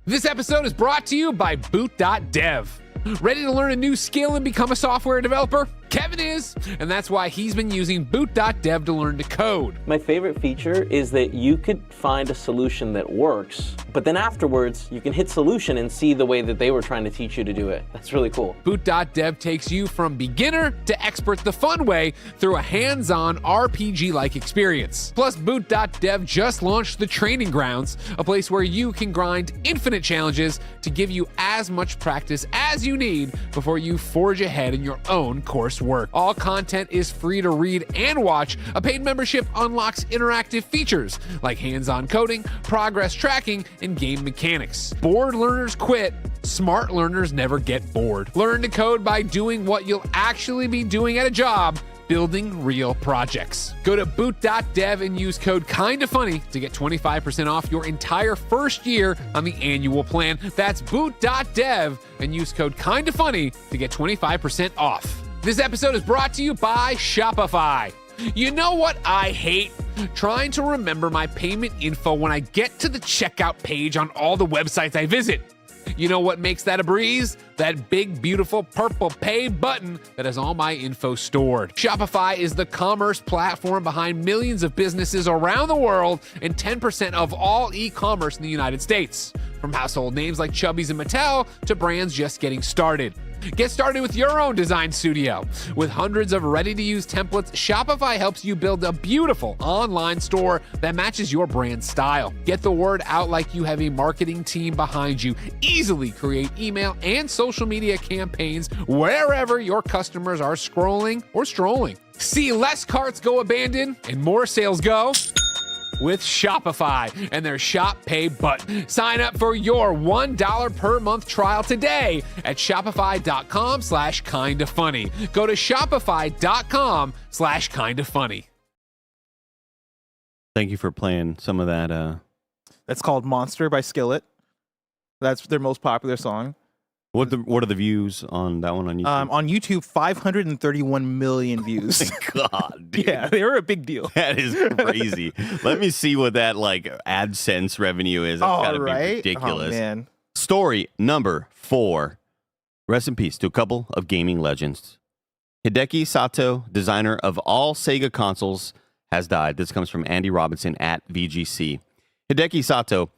This episode is brought to you by Boot.dev. Ready to learn a new skill and become a software developer? Kevin is, and that's why he's been using Boot.dev to learn to code. My favorite feature is that you could find a solution that works, but then afterwards you can hit solution and see the way that they were trying to teach you to do it. That's really cool. Boot.dev takes you from beginner to expert the fun way through a hands-on RPG-like experience. Plus, Boot.dev just launched the Training Grounds, a place where you can grind infinite challenges to give you as much practice as you need before you forge ahead in your own coursework. All content is free to read and watch. A paid membership unlocks interactive features like hands-on coding, progress tracking, and game mechanics. Bored learners quit. Smart learners never get bored. Learn to code by doing what you'll actually be doing at a job, building real projects. Go to boot.dev and use code KINDAFUNNY to get 25% off your entire first year on the annual plan. That's boot.dev and use code KINDAFUNNY to get 25% off. This episode is brought to you by Shopify. You know what I hate? Trying to remember my payment info when I get to the checkout page on all the websites I visit. You know what makes that a breeze? That big, beautiful purple pay button that has all my info stored. Shopify is the commerce platform behind millions of businesses around the world and 10% of all e-commerce in the United States. From household names like Chubbies and Mattel to brands just getting started. Get started with your own design studio. With hundreds of ready-to-use templates, Shopify helps you build a beautiful online store that matches your brand style. Get the word out like you have a marketing team behind you. Easily create email and social media campaigns wherever your customers are scrolling or strolling. See less carts go abandoned and more sales go with Shopify and their Shop Pay button. Sign up for your $1 per month trial today at shopify.com/kindafunny. Go to shopify.com/kindafunny. Thank you for playing some of that. That's called Monster by Skillet. That's their most popular song. What are the views on that one on YouTube? On YouTube, 531 million views. God, dude. Yeah, they were a big deal. That is crazy. Let me see what that like AdSense revenue is. It's gotta be ridiculous. Oh, man. Story number 4. Rest in peace to a couple of gaming legends. Hideki Sato, designer of all Sega consoles, has died. This comes from Andy Robinson at VGC. Hideki Sato,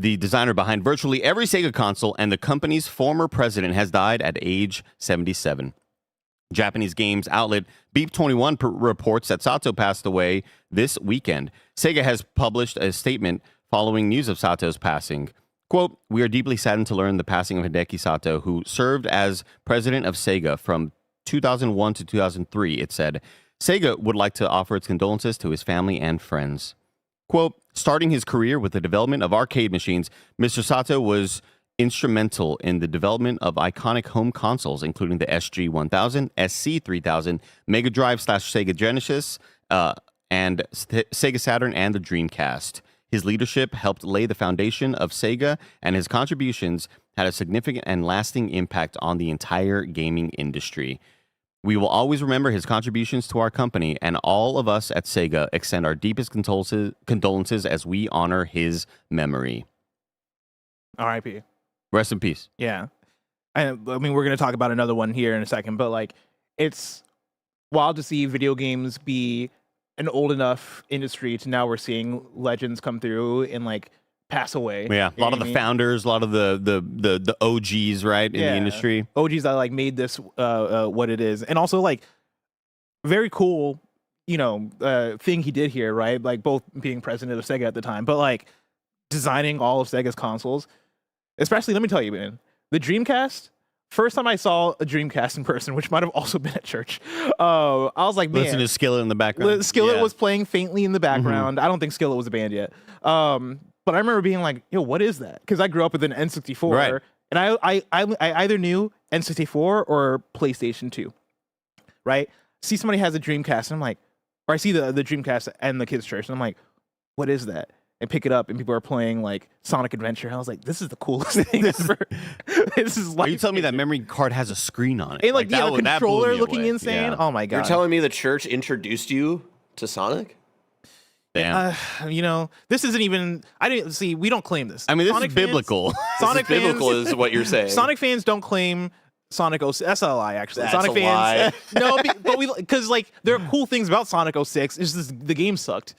the designer behind virtually every Sega console and the company's former president, has died at age 77. Japanese games outlet Beep21 reports that Sato passed away this weekend. Sega has published a statement following news of Sato's passing. Quote, "We are deeply saddened to learn the passing of Hideki Sato, who served as president of Sega from 2001 to 2003, it said. Sega would like to offer its condolences to his family and friends." Quote, "Starting his career with the development of arcade machines, Mr. Sato was instrumental in the development of iconic home consoles, including the SG-1000, SC-3000, Mega Drive/Sega Genesis, and Sega Saturn and the Dreamcast. His leadership helped lay the foundation of Sega, and his contributions had a significant and lasting impact on the entire gaming industry. We will always remember his contributions to our company, and all of us at Sega extend our deepest condolences as we honor his memory." R.I.P. Rest in peace. Yeah. I mean, we're going to talk about another one here in a second, but like, it's wild to see video games be an old enough industry to now we're seeing legends come through and like pass away. Yeah, a lot of the founders, a lot of the OGs, right, in the industry. OGs that like made this what it is, and also like very cool, thing he did here, right? Like both being president of Sega at the time, but like designing all of Sega's consoles. Especially, let me tell you, man, the Dreamcast. First time I saw a Dreamcast in person, which might have also been at church, I was like, man. Listen to Skillet in the background. Skillet was playing faintly in the background. Mm-hmm. I don't think Skillet was a band yet. But I remember being like, yo, what is that? Because I grew up with an N64. Right. And I either knew N64 or PlayStation 2, right? See somebody has a Dreamcast, and I'm like, or I see the Dreamcast and the kids' church, and I'm like, what is that? And pick it up, and people are playing like Sonic Adventure. And I was like, this is the coolest thing ever. This is like. Are you telling me that memory card has a screen on it? And like, that the controller looking away. insane. Yeah. Oh my god! You're telling me the church introduced you to Sonic? Damn. You know, this isn't even. I didn't see. We don't claim this. I mean, this Sonic is fans- biblical. Sonic fans, Biblical is what you're saying. Sonic fans don't claim Sonic 06. That's a lie, actually. That's Sonic a fans. lie. No, but we because like there are cool things about Sonic 06. It's just the game sucked,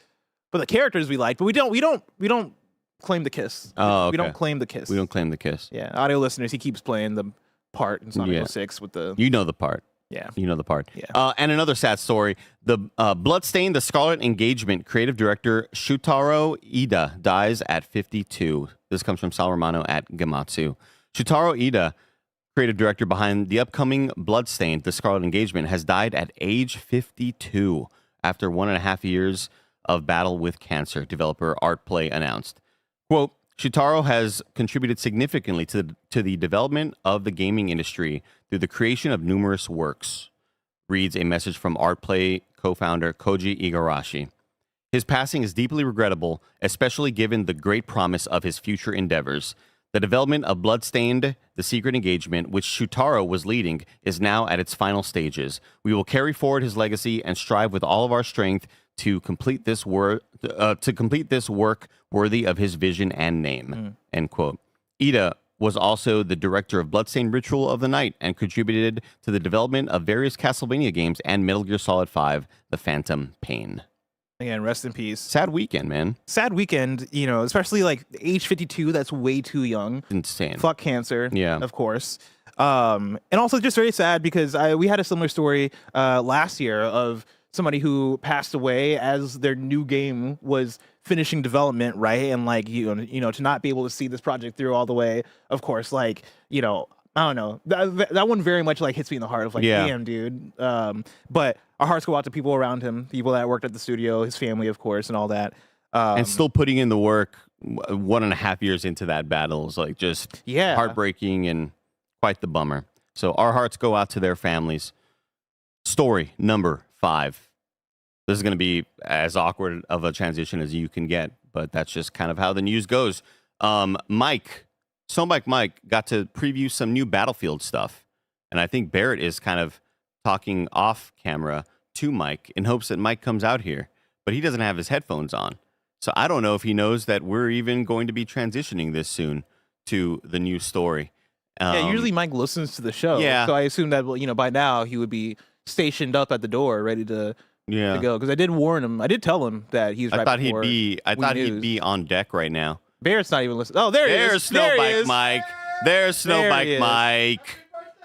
but the characters we liked. But we don't claim the kiss. Oh, okay. We don't claim the kiss. We don't claim the kiss. Yeah, audio listeners. He keeps playing the part in Sonic 06 with the. You know the part. Yeah. You know the part. Yeah. And another sad story. The Bloodstained, the Scarlet Engagement creative director Shutaro Ida dies at 52. This comes from Sal Romano at Gematsu. Shutaro Ida, creative director behind the upcoming Bloodstained, the Scarlet Engagement, has died at age 52 after 1.5 years of battle with cancer, developer Artplay announced. Quote, Shutaro has contributed significantly to the development of the gaming industry through the creation of numerous works, reads a message from Artplay co-founder Koji Igarashi. His passing is deeply regrettable, especially given the great promise of his future endeavors. The development of Bloodstained, the Secret Engagement, which Shutaro was leading, is now at its final stages. We will carry forward his legacy and strive with all of our strength to complete this work worthy of his vision and name. End quote. Ida was also the director of Bloodstained Ritual of the Night and contributed to the development of various Castlevania games and Metal Gear Solid 5, The Phantom Pain. Again, rest in peace. Sad weekend, man. Sad weekend, you know, especially like age 52. That's way too young. Insane. Fuck cancer. Yeah. Of course. And also just very sad because we had a similar story last year of somebody who passed away as their new game was finishing development, right? And like you know, to not be able to see this project through all the way, of course, like, you know, I don't know. That one very much like hits me in the heart of like, damn, dude. But our hearts go out to people around him, people that worked at the studio, his family, of course, and all that. And still putting in the work 1.5 years into that battle is like just heartbreaking and quite the bummer. So our hearts go out to their families. Story number 5. This is going to be as awkward of a transition as you can get, but that's just kind of how the news goes. Mike got to preview some new Battlefield stuff, and I think Barrett is kind of talking off camera to Mike in hopes that Mike comes out here, but he doesn't have his headphones on. So I don't know if he knows that we're even going to be transitioning this soon to the new story. Yeah, usually Mike listens to the show. Yeah. So I assume that, you know, by now he would be stationed up at the door, ready to go. Because I did warn him. I did tell him that he's right before I thought he'd be on deck right now. Barrett's not even listening. Oh, there he is. Snowbike Mike. There's Snowbike Mike.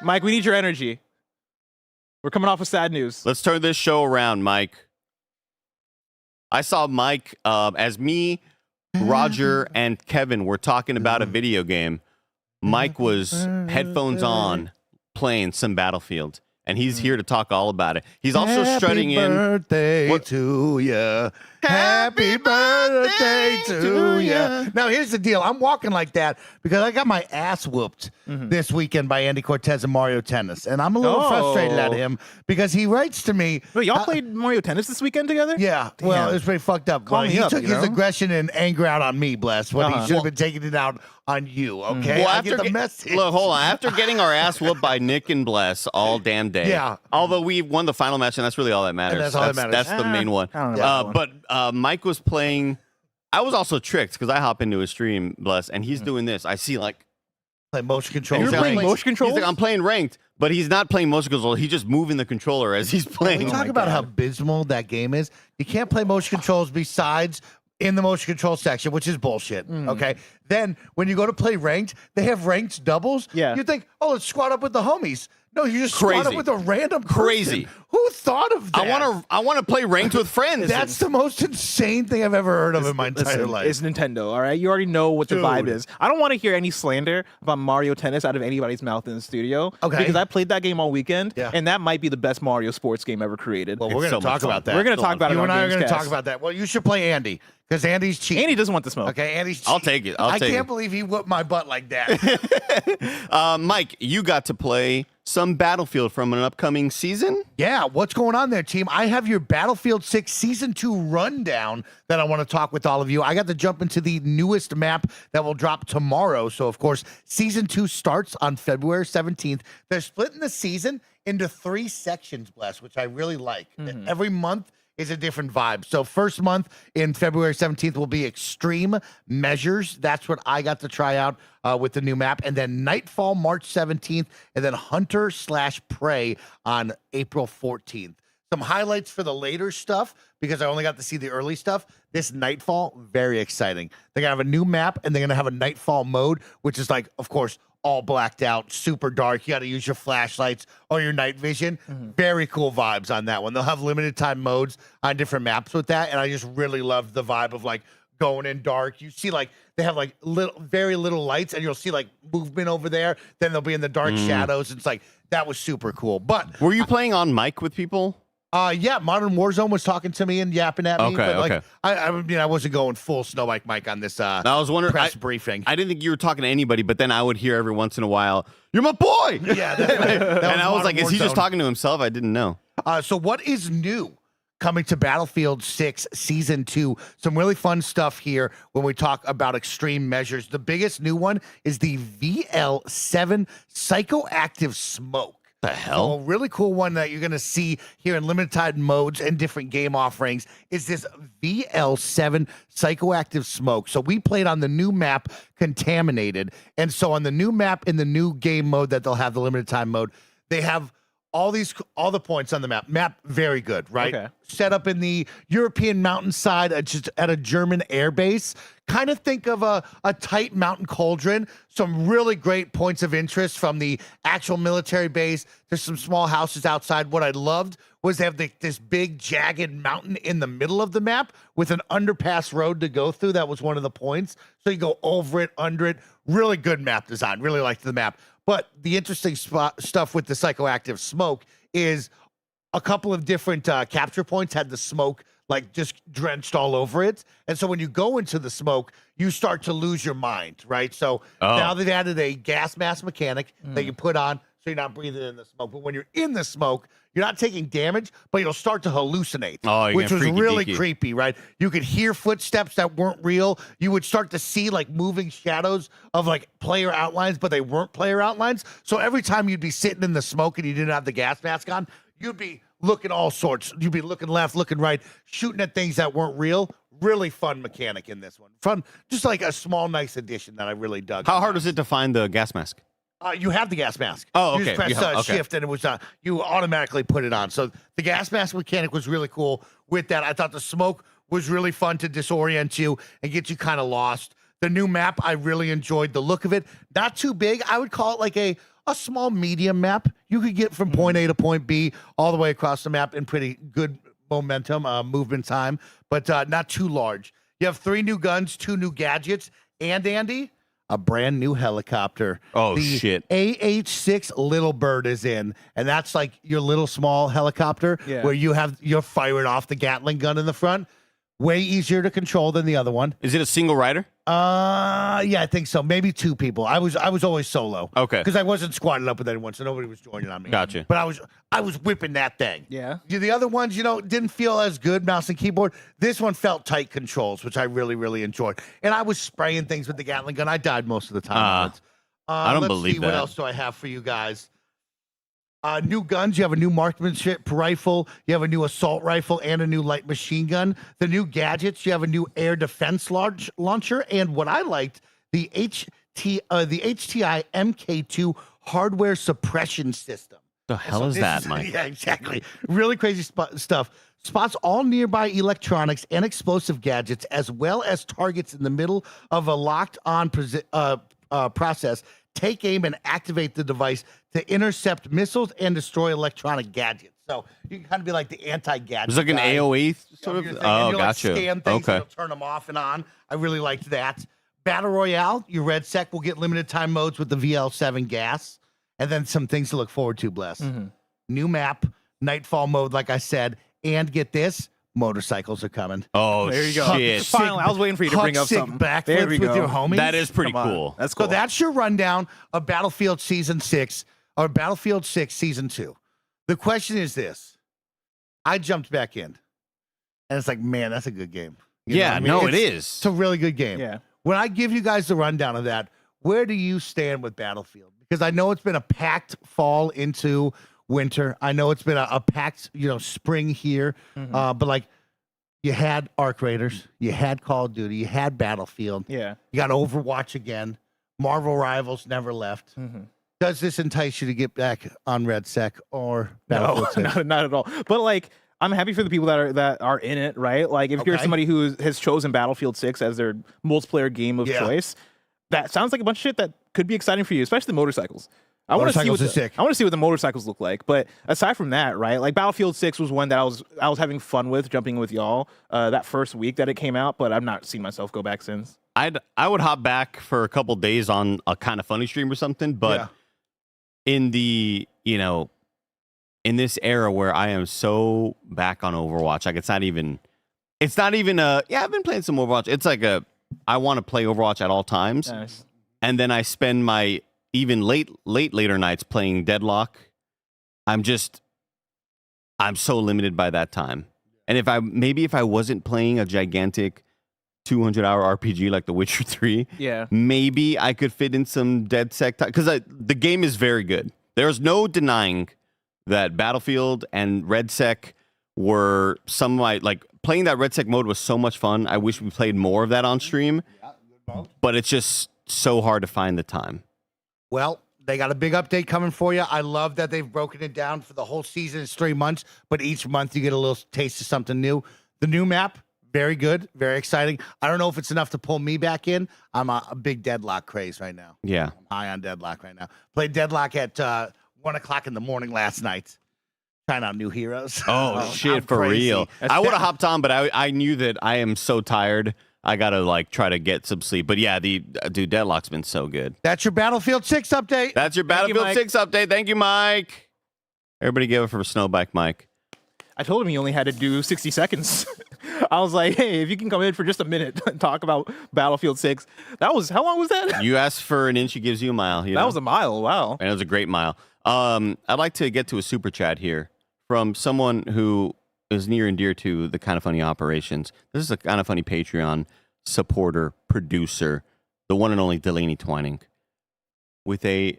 Mike, we need your energy. We're coming off of sad news. Let's turn this show around, Mike. I saw Mike as me, Roger, and Kevin were talking about a video game. Mike was headphones on, playing some Battlefield, and he's here to talk all about it. He's also strutting in. Happy birthday to you. Happy birthday to you. Now, here's the deal. I'm walking like that because I got my ass whooped this weekend by Andy Cortez and Mario Tennis. And I'm a little frustrated at him because he writes to me. Wait, y'all played Mario Tennis this weekend together? Yeah. Well, it was pretty fucked up. Call me he up, took you his know? aggression and anger out on me, Bless, when he should have been taking it out on you, okay? Well, I get the message. Look, hold on. After getting our ass whooped by Nick and Bless all damn day. Yeah. Although we won the final match, and that's really all that matters. And that's all that matters. That's the main one. I don't know about that But Mike was playing. I was also tricked because I hop into his stream, Bless, and he's doing this. I see like Play motion control. You're playing motion He's controls? like, I'm playing ranked, but he's not playing motion control. He's just moving the controller as he's playing. We talk about how abysmal that game is. You can't play motion controls besides in the motion control section, which is bullshit. Okay. Then when you go to play ranked, they have ranked doubles. Yeah. You think, oh, let's squad up with the homies. No, you just squad up with a random person. Crazy. Who thought of that? I want to play ranked with friends. That's the most insane thing I've ever heard of in my entire life. It's Nintendo, all right? You already know what the vibe is. I don't want to hear any slander about Mario Tennis out of anybody's mouth in the studio. Okay. Because I played that game all weekend, and that might be the best Mario sports game ever created. Well, we're going to talk about that. We're going to talk about it. You on and I are going to Gamescast. talk about that. Well, you should play Andy because Andy's cheating. Andy doesn't want the smoke. Okay, Andy's cheating. I'll take it. I can't believe he whooped my butt like that. Mike, you got to play some Battlefield from an upcoming season? Yeah, what's going on there, team? I have your Battlefield 6 Season 2 rundown that I want to talk with all of you. I got to jump into the newest map that will drop tomorrow. So, of course, Season 2 starts on February 17th. They're splitting the season into 3 sections, Bless, which I really like. Every month is a different vibe. So first month in February 17th will be Extreme Measures. That's what I got to try out with the new map. And then Nightfall March 17th, and then Hunter/Prey on April 14th. Some highlights for the later stuff, because I only got to see the early stuff. This Nightfall, very exciting. They're going to have a new map, and they're going to have a Nightfall mode, which is like, of course, all blacked out, super dark. You got to use your flashlights or your night vision. Very cool vibes on that one. They'll have limited time modes on different maps with that, and I just really love the vibe of like going in dark. You see like they have like very little lights, and you'll see like movement over there. Then they'll be in the dark shadows. It's like that was super cool. But were you playing on mic with people? Yeah, Modern Warzone was talking to me and yapping at me. Okay, but like, okay. I mean, I wasn't going full Snow Mike on this I was wondering, press briefing. I didn't think you were talking to anybody, but then I would hear every once in a while, "You're my boy!" Yeah, that and I was Modern like, "Is he just Warzone. talking to himself?" I didn't know. So what is new coming to Battlefield 6 Season 2? Some really fun stuff here when we talk about Extreme Measures. The biggest new one is the VL7 Psychoactive Smoke. The hell? So a really cool one that you're going to see here in limited time modes and different game offerings is this VL7 Psychoactive Smoke. So we played on the new map, Contaminated. And so on the new map, in the new game mode that they'll have, the limited time mode, they have all the points on the map. Map very good, right? Okay. Set up in the European mountainside, just at a German air base. Kind of think of a tight mountain cauldron. Some really great points of interest from the actual military base. There's some small houses outside. What I loved was they have this big jagged mountain in the middle of the map with an underpass road to go through. That was one of the points. So you go over it, under it. Really good map design. Really liked the map. But the interesting stuff with the Psychoactive Smoke is a couple of different capture points had the smoke like just drenched all over it. And so when you go into the smoke, you start to lose your mind, right? So now they've added a gas mask mechanic that you put on so you're not breathing in the smoke. But when you're in the smoke, you're not taking damage, but you'll start to hallucinate, which was really creepy, right? You could hear footsteps that weren't real. You would start to see like moving shadows of like player outlines, but they weren't player outlines. So every time you'd be sitting in the smoke and you didn't have the gas mask on, you'd be looking all sorts. You'd be looking left, looking right, shooting at things that weren't real. Really fun mechanic in this one. Fun, just like a small, nice addition that I really dug. How hard was it to find the gas mask? You have the gas mask. Oh, You okay. just press shift, and it was you automatically put it on. So the gas mask mechanic was really cool with that. I thought the smoke was really fun to disorient you and get you kind of lost. The new map, I really enjoyed the look of it. Not too big. I would call it like a small medium map. You could get from point A to point B all the way across the map in pretty good momentum, movement time, but not too large. You have 3 new guns, 2 new gadgets, and Andy, a brand new helicopter. Oh, the shit. AH-6 Little Bird is in, and that's like your little small helicopter where you're firing off the Gatling gun in the front. Way easier to control than the other one. Is it a single rider? Yeah, I think so. Maybe 2 people. I was always solo. Okay. Because I wasn't squatted up with anyone, so nobody was joining on me. Gotcha. But I was whipping that thing. Yeah. The other ones, didn't feel as good, mouse and keyboard. This one felt tight controls, which I really, really enjoyed. And I was spraying things with the Gatling gun. I died most of the time. I don't let's believe see, that. What else do I have for you guys? New guns. You have a new marksmanship rifle. You have a new assault rifle and a new light machine gun. The new gadgets. You have a new air defense launcher. And what I liked, the HTI MK2 hardware suppression system. The hell is that, Mike? Yeah, exactly. Really crazy stuff. Spots all nearby electronics and explosive gadgets, as well as targets in the middle of a locked-on process. take aim and activate the device to intercept missiles and destroy electronic gadgets. So you can kind of be like the anti-gadget. It's like an guy. AOE sort of. Oh, You'll, gotcha. Like, scan things, okay. and turn them off and on. I really liked that. Battle Royale, your Red Sec will get limited time modes with the VL7 gas, and then some things to look forward to, Bless. New map, Nightfall mode, like I said, and get this, motorcycles are coming. Oh, There you go. shit. Finally, I was waiting for you to bring up something. Backflips There we with go. your homies. That is pretty Come on. cool. That's cool. So that's your rundown of Battlefield Season 6, or Battlefield 6 Season 2. The question is this. I jumped back in, and it's like, man, that's a good game. You know what I mean? No, it is. It's a really good game. Yeah. When I give you guys the rundown of that, where do you stand with Battlefield? Because I know it's been a packed fall into winter. I know it's been a packed, spring here. But like, you had Arc Raiders, you had Call of Duty, you had Battlefield. Yeah. You got Overwatch again. Marvel Rivals never left. Does this entice you to get back on Red Sec or Battlefield 6? Not at all. But like, I'm happy for the people that are in it, right? Like, if you're Okay. somebody who has chosen Battlefield 6 as their multiplayer game of Yeah. choice, that sounds like a bunch of shit that could be exciting for you, especially the motorcycles. I want to see Motorcycles are sick. I want to see what the motorcycles look like. But aside from that, right? Like, Battlefield 6 was one that I was having fun with, jumping with y'all that first week that it came out. But I've not seen myself go back since. I would hop back for a couple days on a kind of funny stream or something, but in the in this era where I am so back on Overwatch, like it's not even I've been playing some Overwatch. It's like I want to play Overwatch at all times. Nice. And then I spend my even later nights playing Deadlock. I'm so limited by that time. And if I wasn't playing a gigantic 200-hour RPG like The Witcher 3, Yeah. maybe I could fit in some DedSec time, because the game is very good. There's no denying that Battlefield and RedSec were some of my, like, playing that RedSec mode was so much fun. I wish we played more of that on stream, but it's just so hard to find the time. Well, they got a big update coming for you. I love that they've broken it down for the whole season. It's 3 months, but each month you get a little taste of something new. The new map, very good, very exciting. I don't know if it's enough to pull me back in. I'm a big Deadlock craze right now. Yeah. I'm high on Deadlock right now. Played Deadlock at 1 o'clock in the morning last night. Trying out new heroes. Oh, shit, I'm for crazy. real. I would have hopped on, but I knew that I am so tired. I got to, like, try to get some sleep. But yeah, dude, Deadlock's been so good. That's your Battlefield 6 update. That's your Battlefield 6 update. Thank you, Mike. Everybody give it for Snowbike Mike. I told him he only had to do 60 seconds. I was like, hey, if you can come in for just a minute and talk about Battlefield 6. How long was that? You asked for an inch, he gives you a mile. That was a mile. Wow. And it was a great mile. I'd like to get to a super chat here from someone who is near and dear to the Kind of Funny operations. This is a Kind of Funny Patreon supporter, producer, the one and only Delaney Twining, with a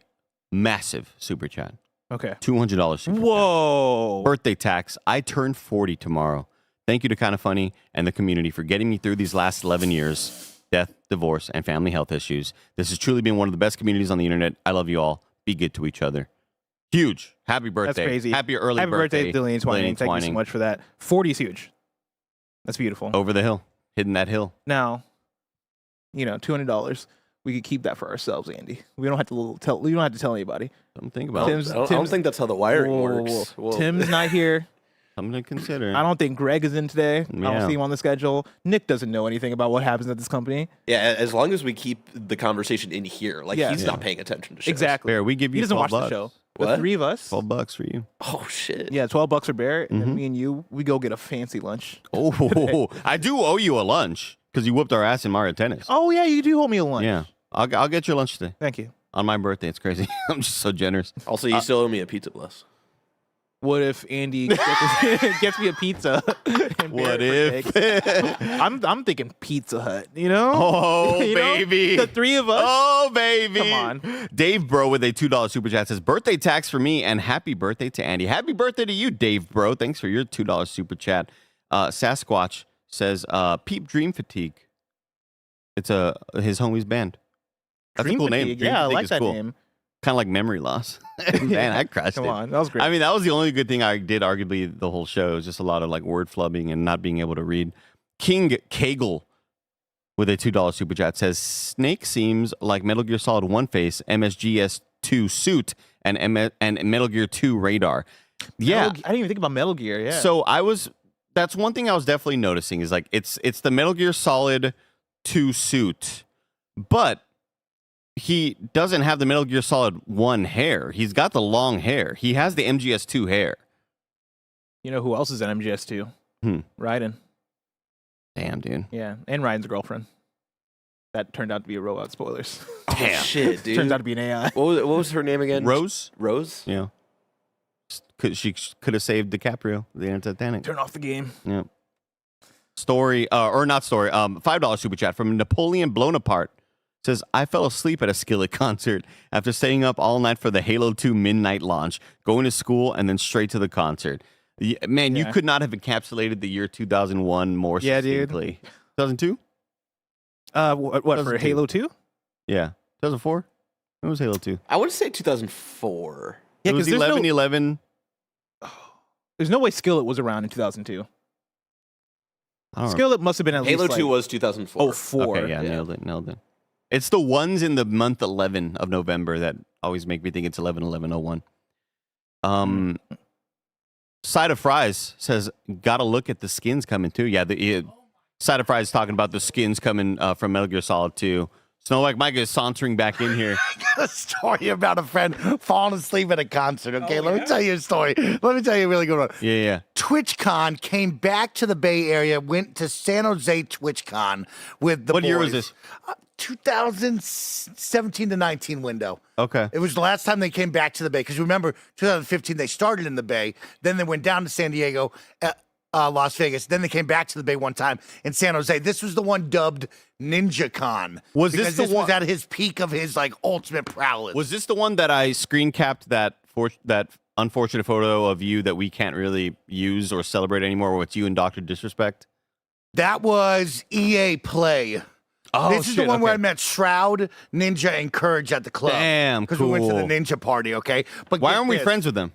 massive super chat. Okay. $200 super Whoa. chat. Birthday tax. I turn 40 tomorrow. Thank you to Kind of Funny and the community for getting me through these last 11 years. Death, divorce, and family health issues. This has truly been one of the best communities on the internet. I love you all. Be good to each other. Huge. Happy birthday. That's crazy. Happy early birthday, Delaney Twining. Thank you so much for that. 40 is huge. That's beautiful. Over the hill. Hitting that hill. Now, $200. We could keep that for ourselves, Andy. We don't have to tell. We don't have to tell anybody. Something to think about. I don't think that's how the wiring works. Whoa. Tim's not here. Something to consider. I don't think Greg is in today. I Yeah. don't see him on the schedule. Nick doesn't know anything about what happens at this company. Yeah, as long as we keep the conversation in here, like Yeah. he's Yeah. not paying attention to shows. Exactly. Bear, we give you He doesn't watch $12. the show. The What? three of us. $12 for you. Oh shit. Yeah, $12 for Bear, and Mm-hmm. then me and you, we go get a fancy lunch. Oh, I do owe you a lunch because you whooped our ass in Mario Tennis. Oh yeah, you do hold me a lunch. Yeah. I'll get you lunch today. Thank you. On my birthday. It's crazy. I'm just so generous. Also, you still owe me a pizza bless. What if Andy gets me a pizza? and What Bear if? partakes? I'm thinking Pizza Hut. Oh, You know? baby. The three of us. Oh, baby. Come on. Dave Bro with a $2 super chat says, birthday tax for me and happy birthday to Andy. Happy birthday to you, Dave Bro. Thanks for your $2 super chat. Sasquatch says, Peep Dream Fatigue. It's his homie's band. That's Dream a cool name. Fatigue. Dream Yeah, I Fatigue like is that cool. name. Kind of like memory loss. Man, I crushed Come it. on, that was great. I mean, that was the only good thing I did, arguably, the whole show. It was just a lot of like word flubbing and not being able to read. King Kegel with a $2 super chat says Snake seems like Metal Gear Solid 1 face, MSGS2 suit, and Metal Gear 2 radar. Yeah, I didn't even think about Metal Gear. Yeah. So that's one thing I was definitely noticing is like it's the Metal Gear Solid 2 suit, but he doesn't have the Metal Gear Solid 1 hair. He's got the long hair. He has the MGS2 hair. You know who else is an MGS2? Raiden. Damn, dude. Yeah, and Ryan's girlfriend. That turned out to be a robot. Spoilers. Damn. Shit, dude. Turns out to be an AI. What was her name again? Rose? Rose? Yeah. She could have saved DiCaprio, the end of Titanic. Turn off the game. Yeah. Story, or not story, $5 super chat from Napoleon Blown Apart. Says, I fell asleep at a Skillet concert after staying up all night for the Halo 2 midnight launch, going to school, and then straight to the concert. Man, you could not have encapsulated the year 2001 more succinctly. 2002? What for Halo 2? Yeah. 2004? When was Halo 2? I would say 2004. Yeah, it was because 11. There's no way Skillet was around in 2002. I don't know. Skillet must have been at Halo least 2 was 2004. Oh, 4. Okay, yeah, nailed it. It's the ones in the month 11 of November that always make me think it's 11/11/01. Side of Fries says, gotta look at the skins coming too. Yeah, Side of Fries talking about the skins coming from Metal Gear Solid 2. Snow Like Mike is sauntering back in here. I got a story about a friend falling asleep at a concert. Okay, let me tell you a story. Let me tell you a really good one. Yeah. TwitchCon came back to the Bay Area, went to San Jose TwitchCon with the What boys. year was this? 2017 to 19 window. Okay. It was the last time they came back to the Bay. Because remember, 2015, they started in the Bay. Then they went down to San Diego, Las Vegas. Then they came back to the Bay one time in San Jose. This was the one dubbed NinjaCon. Was this because the this one was at his peak of his like ultimate prowess? Was this the one that I screen capped that unfortunate photo of you that we can't really use or celebrate anymore? Where it's you and Dr. Disrespect? That was EA Play. Oh, this is the one where I met Shroud, Ninja, and Courage at the club. Damn, because we went to the cool. Ninja party. Okay, but Why get aren't we this. friends with them?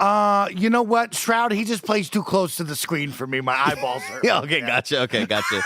You know what, Shroud? He just plays too close to the screen for me. My eyeballs hurt. Yeah, okay, gotcha.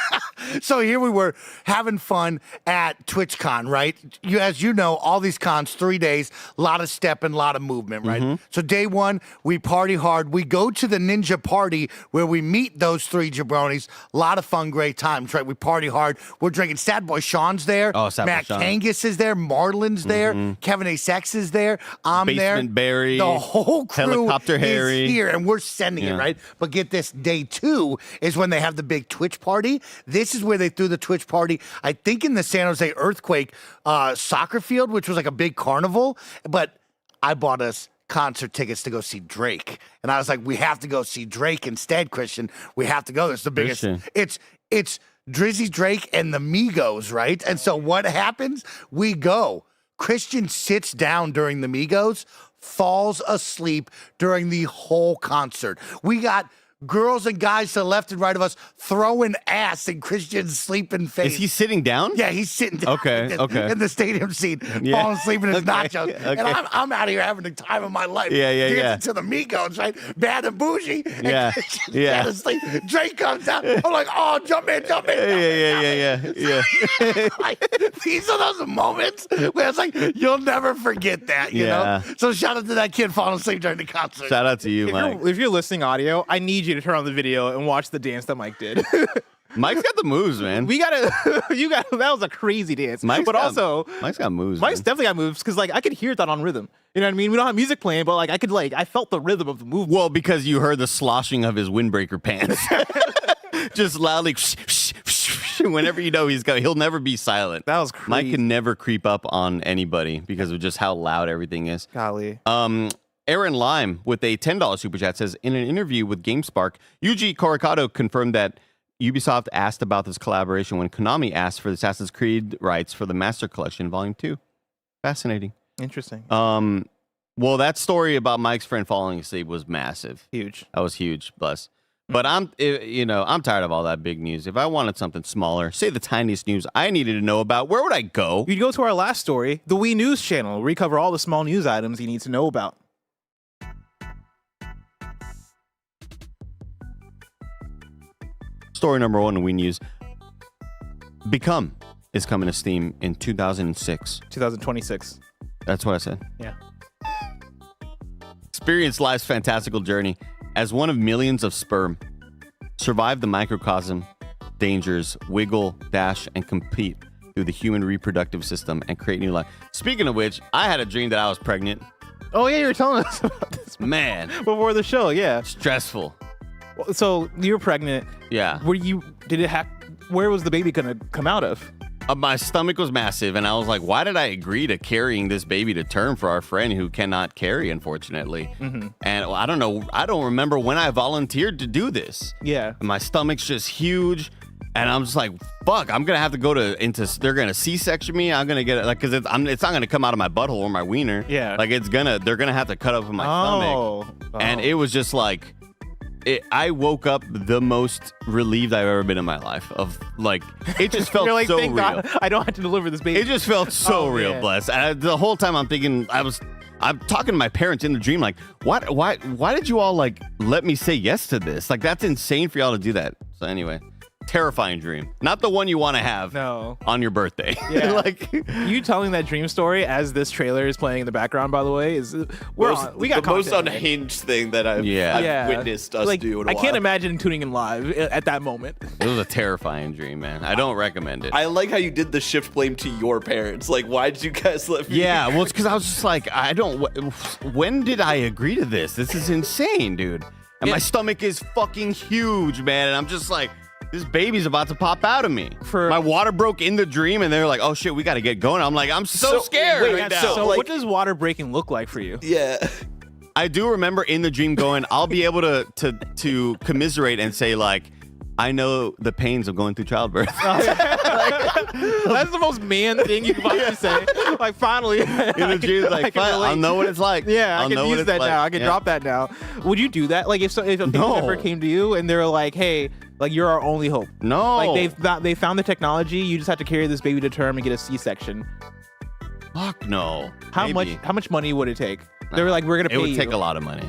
So here we were having fun at TwitchCon, right? As you know, all these cons, 3 days, a lot of stepping, a lot of movement, right? So day one, we party hard. We go to the Ninja party where we meet those three jabronis. A lot of fun, great times, right? We party hard. We're drinking. Sad Boy Sean's there. Oh, Sad Boy Matt Sean. Kangas is there. Marlon's there. Kevin A. Sex is there. I'm there. Basement Barry. The whole crew Helicopter is Harry. here, and we're sending it, right? But get this, day two is when they have the big Twitch party. This is where they threw the Twitch party, I think, in the San Jose Earthquake soccer field, which was like a big carnival. But I bought us concert tickets to go see Drake. And I was like, we have to go see Drake instead, Christian. We have to go. It's the biggest. Christian. It's Drizzy Drake and the Migos, right? And so what happens? We go. Christian sits down during the Migos, falls asleep during the whole concert. We got girls and guys to the left and right of us throwing ass in Christian's sleeping face. Is he sitting down? Yeah, he's sitting down in the stadium seat, falling asleep in his nachos. And I'm out here having the time of my life. Dancing to the Migos, right? Bad and bougie. And Christian's dead asleep. Drake comes out. I'm like, oh, jump in. Yeah. Like, these are those moments where it's like, you'll never forget that, you know? So shout out to that kid falling asleep during the concert. Shout out to you, Mike. If you're listening audio, I need you to turn on the video and watch the dance that Mike did. Mike's got the moves, man. That was a crazy dance. Mike's got moves. Mike's definitely got moves because like I could hear that on rhythm. You know what I mean? We don't have music playing, but like I felt the rhythm of the move. Well, because you heard the sloshing of his windbreaker pants. Just loudly whenever you know he'll never be silent. That was crazy. Mike can never creep up on anybody because of just how loud everything is. Golly. Aaron Lime with a $10 super chat says, in an interview with GameSpark, Yuji Korikado confirmed that Ubisoft asked about this collaboration when Konami asked for the Assassin's Creed rights for the Master Collection Volume 2. Fascinating. Interesting. Well, that story about Mike's friend falling asleep was massive. Huge. That was huge, bless. But I'm tired of all that big news. If I wanted something smaller, say the tiniest news I needed to know about, where would I go? You'd go to our last story, the Wii News channel, where we cover all the small news items you need to know about. Story number one in Wii News. Become is coming to Steam in 2006. 2026. That's what I said. Yeah. Experience life's fantastical journey as one of millions of sperm. Survive the microcosm dangers, wiggle, dash, and compete through the human reproductive system and create new life. Speaking of which, I had a dream that I was pregnant. Oh yeah, you were telling us about this Man, before the show. Yeah. stressful. So you were pregnant. Yeah. Where was the baby gonna come out of? My stomach was massive, and I was like, why did I agree to carrying this baby to term for our friend who cannot carry, unfortunately? Mm-hmm. And I don't know. I don't remember when I volunteered to do this. Yeah. My stomach's just huge. And I'm just like, fuck, I'm going to have to they're going to C-section me. I'm going to get it, like, because it's not going to come out of my butthole or my wiener. Yeah. Like, they're going to have to cut open my stomach. And it was just like, I woke up the most relieved I've ever been in my life. Of like, it just felt You're like, so thank real. God I don't have to deliver this baby. It just felt so real, man. bless. And the whole time I'm thinking, I'm talking to my parents in the dream, like, why did you all like let me say yes to this? Like, that's insane for y'all to do that. So anyway. Terrifying dream. Not the one you want to have on your birthday. Yeah. Like you telling that dream story as this trailer is playing in the background, by the way, is we got the most content, unhinged thing that I've witnessed us do in a I can't while. imagine tuning in live at that moment. It was a terrifying dream, man. I don't recommend it. I like how you did the shift blame to your parents. Like, why did you guys let me? Yeah, well, it's because I was just like, when did I agree to this? This is insane, dude. And my stomach is fucking huge, man. And I'm just like, this baby's about to pop out of me. My water broke in the dream, and they're like, "Oh shit, we got to get going." I'm like, I'm so scared right now. So what does water breaking look like for you? Yeah, I do remember in the dream going, I'll be able to commiserate and say like, I know the pains of going through childbirth. That's the most man thing you can possibly say. Like, finally, in the dream, like, I'll know what it's like. Yeah, I'll I can use that now. I can drop that now. Would you do that? Like, if a family member came to you and they were like, "Hey, like, you're our only hope." No. Like, they found the technology. You just have to carry this baby to term and get a C-section. Fuck no. How much money would it take? They were like, "We're gonna pay you." It would take a lot of money.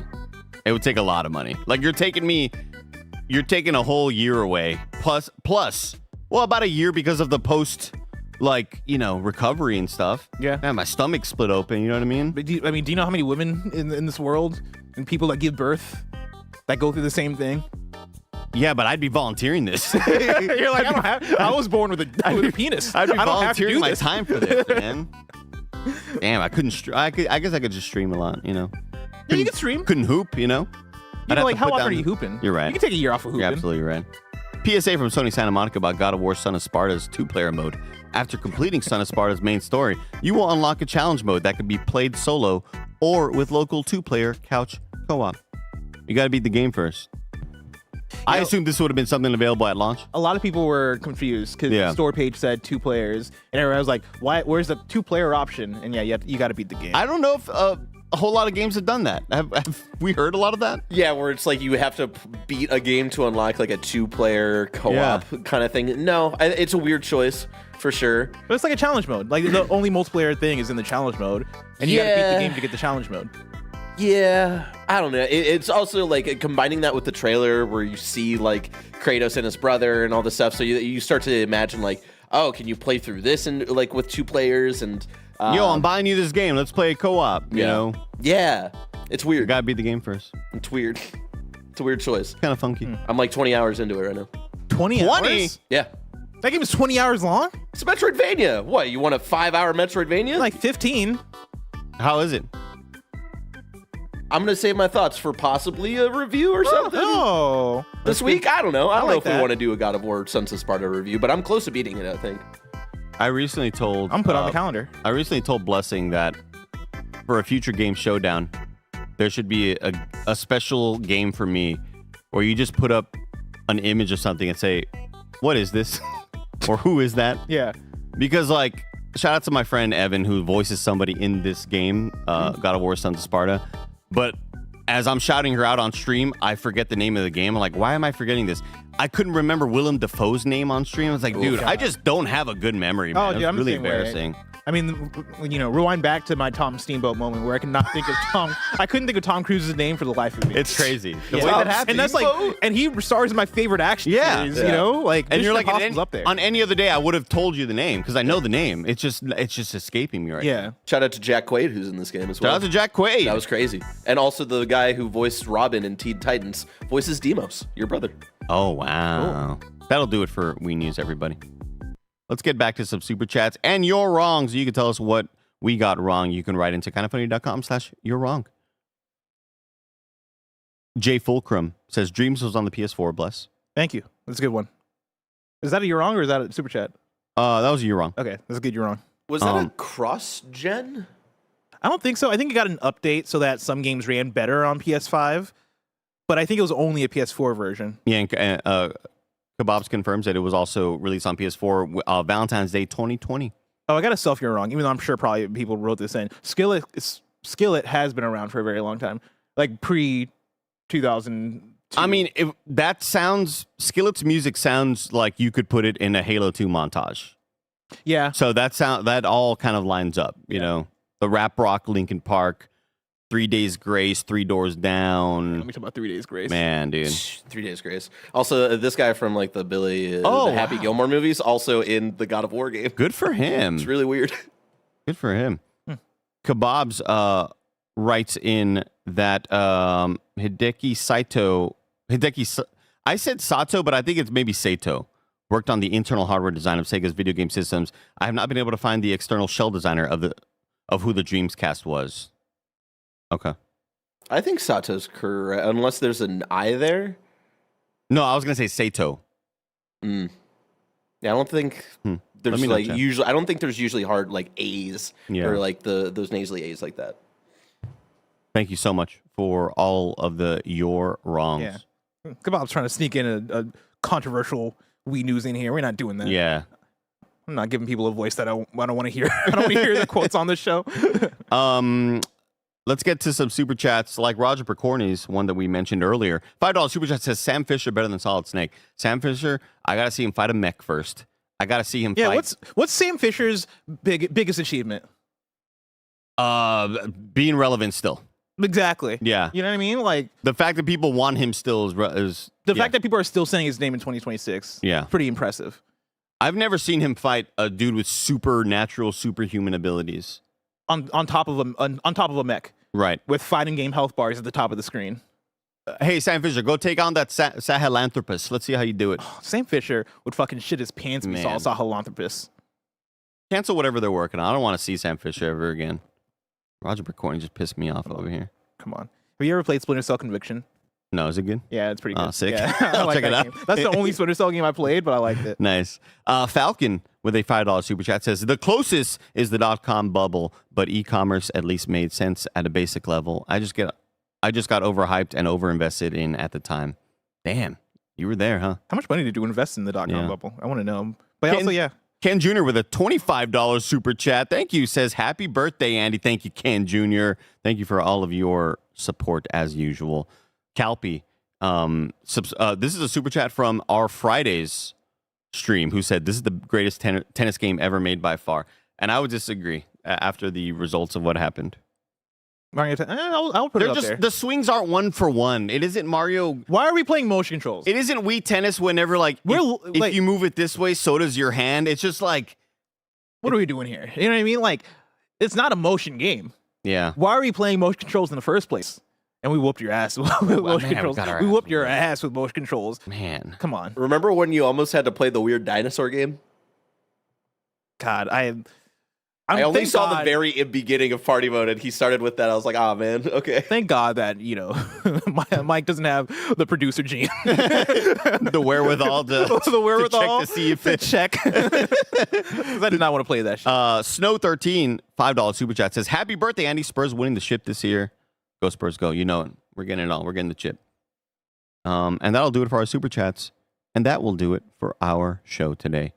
It would take a lot of money. Like, you're taking a whole year away. Plus, well, about a year because of the post, like, recovery and stuff. Yeah. Man, my stomach split open. You know what I mean? But do you know how many women in this world and people that give birth that go through the same thing? Yeah, but I'd be volunteering this. You're like, I was born with a penis. I'd be I don't have to volunteering do my this. time for this, man. Damn, I couldn't. I guess I could just stream a lot. Yeah, you can stream. Couldn't hoop. I'd have like, to how put often down- are you hooping? You're right. You can take a year off of hooping. You're absolutely right. PSA from Sony Santa Monica about God of War Son of Sparta's 2-player mode. After completing Son of Sparta's main story, you will unlock a challenge mode that can be played solo or with local 2-player couch co-op. You got to beat the game first. I assumed this would have been something available at launch. A lot of people were confused because the store page said 2 players, and everyone was like, "Why? Where's the 2-player option?" And yeah, you got to beat the game. I don't know if a whole lot of games have done that. Have we heard a lot of that? Yeah, where it's like you have to beat a game to unlock like a 2-player co-op kind of thing. No, it's a weird choice for sure. But it's like a challenge mode. Like, the only multiplayer thing is in the challenge mode, and you got to beat the game to get the challenge mode. Yeah, I don't know. It's also like combining that with the trailer where you see like Kratos and his brother and all this stuff. So you start to imagine like, oh, can you play through this and like with 2 players and yo, I'm buying you this game. Let's play a co-op. You know? Yeah, it's weird. You gotta beat the game first. It's weird. It's a weird choice. Kind of funky. I'm like 20 hours into it right now. 20 hours? Yeah. That game is 20 hours long? It's a Metroidvania. What, you want a 5-hour Metroidvania? Like 15. How is it? I'm going to save my thoughts for possibly a review or something. Oh. This week? I don't know. I don't know like if that. we want to do a God of War Sons of Sparta review, but I'm close to beating it, I think. I recently told... I'm put on the calendar. I recently told Blessing that for a future game showdown, there should be a special game for me where you just put up an image of something and say, what is this? Or who is that? Yeah. Because, like, shout out to my friend Evan who voices somebody in this game, God of War Sons of Sparta. But as I'm shouting her out on stream, I forget the name of the game. I'm like, why am I forgetting this? I couldn't remember Willem Dafoe's name on stream. I was like, dude, I just don't have a good memory, man. Oh, dude, it was I'm the really same way. embarrassing. I mean, rewind back to my Tom Steamboat moment where I could not think of Tom. I couldn't think of Tom Cruise's name for the life of me. It's crazy. The Yeah. way that happens. And that's and he stars in my favorite action series. And you're like, up there. on any other day, I would have told you the name because I know the name. It's just escaping me right now. Shout out to Jack Quaid, who's in this game as well. Shout out to Jack Quaid. That was crazy. And also the guy who voiced Robin in Teen Titans voices Demos, your brother. Oh, wow. Cool. That'll do it for We News, everybody. Let's get back to some super chats and your wrongs. You can tell us what we got wrong. You can write into kindoffunny.com/you're wrong. Jay Fulcrum says Dreams was on the PS4. Bless. Thank you. That's a good one. Is that a you're wrong or is that a super chat? That was a you're wrong. Okay, that's a good you're wrong. Was that a cross-gen? I don't think so. I think it got an update so that some games ran better on PS5, but I think it was only a PS4 version. Yeah, and Kebabs confirms that it was also released on PS4 Valentine's Day 2020. Oh, I got a self you're wrong, even though I'm sure probably people wrote this in. Skillet has been around for a very long time, like pre-2000. I mean, Skillet's music sounds like you could put it in a Halo 2 montage. Yeah. So that all kind of lines up, you know. The rap rock, Linkin Park, 3 Days Grace, 3 Doors Down. Let me talk about 3 Days Grace. Man, dude. 3 Days Grace. Also, this guy from like the Happy Gilmore movies, also in the God of War game. Good for him. It's really weird. Good for him. Kebabs writes in that Hideki Saito. I said Sato, but I think it's maybe Sato. Worked on the internal hardware design of Sega's video game systems. I have not been able to find the external shell designer of who the Dreamcast was. Okay. I think Sato's correct, unless there's an I there. No, I was gonna say Sato. Yeah, I don't think there's like usually. I don't think there's usually hard like A's or like those nasally A's like that. Thank you so much for all of your wrongs. Yeah. Kebab's trying to sneak in a controversial Wii News in here. We're not doing that. Yeah. I'm not giving people a voice that I don't want to hear. I don't want to hear the quotes on this show. Let's get to some super chats like Roger Percorny's one that we mentioned earlier. $5 super chat says Sam Fisher better than Solid Snake. Sam Fisher, I gotta see him fight a mech first. I gotta see him fight. Yeah, what's Sam Fisher's biggest achievement? Being relevant still. Exactly. Yeah. You know what I mean? Like the fact that people want him still is the fact that people are still saying his name in 2026. Yeah. Pretty impressive. I've never seen him fight a dude with supernatural, superhuman abilities. On top of a mech. Right. With fighting game health bars at the top of the screen. Hey, Sam Fisher, go take on that Sahelanthropus. Let's see how you do it. Sam Fisher would fucking shit his pants if he saw a Sahelanthropus. Cancel whatever they're working on. I don't want to see Sam Fisher ever again. Roger Percorny just pissed me off over here. Come on. Have you ever played Splinter Cell Conviction? No, is it good? Yeah, it's pretty good. Oh, sick. Yeah, I'll check it out. Game. That's the only Splinter Cell game I played, but I liked it. Nice. Falcon with a $5 super chat says, the closest is the .com bubble, but e-commerce at least made sense at a basic level. I just got overhyped and overinvested in at the time. Damn, you were there, huh? How much money did you invest in the .com bubble? I want to know. But Ken Jr. with a $25 super chat. Thank you. Says, happy birthday, Andy. Thank you, Ken Jr. Thank you for all of your support as usual. Calpy, this is a super chat from our Friday's stream who said, this is the greatest tennis game ever made by far. And I would disagree after the results of what happened. I'll put it up there. The swings aren't one for one. It isn't Mario. Why are we playing motion controls? It isn't Wii Tennis whenever, if you move it this way, so does your hand. It's just like... What are we doing here? You know what I mean? Like, it's not a motion game. Yeah. Why are we playing motion controls in the first place? And we whooped your ass with motion controls. We whooped your ass with motion controls. Man. Come on. Remember when you almost had to play the weird dinosaur game? God, I only saw the very beginning of party mode, and he started with that. I was like, "Ah, man, okay." Thank God that Mike doesn't have the producer gene, the wherewithal to check to see if to check. I did not want to play that shit. Snow 13 $5 super chat says, "Happy birthday, Andy! Spurs winning the ship this year. Go Spurs, go! You know it. We're getting it all. We're getting the chip." And that'll do it for our super chats, and that will do it for our show today.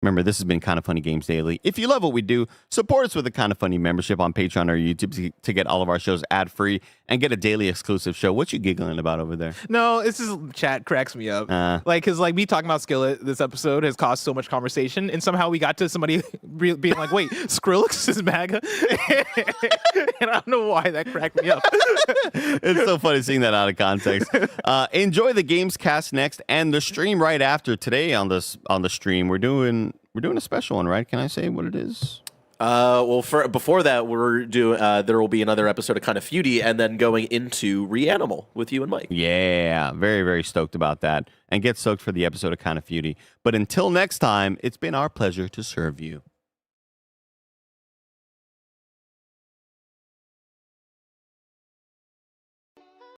Remember, this has been Kind of Funny Games Daily. If you love what we do, support us with a Kind of Funny membership on Patreon or YouTube to get all of our shows ad-free and get a daily exclusive show. What you giggling about over there? No, this is chat cracks me up. Because me talking about Skillet this episode has caused so much conversation, and somehow we got to somebody being like, "Wait, Skrillex is MAGA," and I don't know why that cracked me up. It's so funny seeing that out of context. Enjoy the Games Cast next and the stream right after. Today on the stream, we're doing a special one, right? Can I say what it is? Before that, we're doing. There will be another episode of Kind of Feudy, and then going into Reanimal with you and Mike. Yeah, very, very stoked about that. And get stoked for the episode of Kind of Feudy. But until next time, it's been our pleasure to serve you.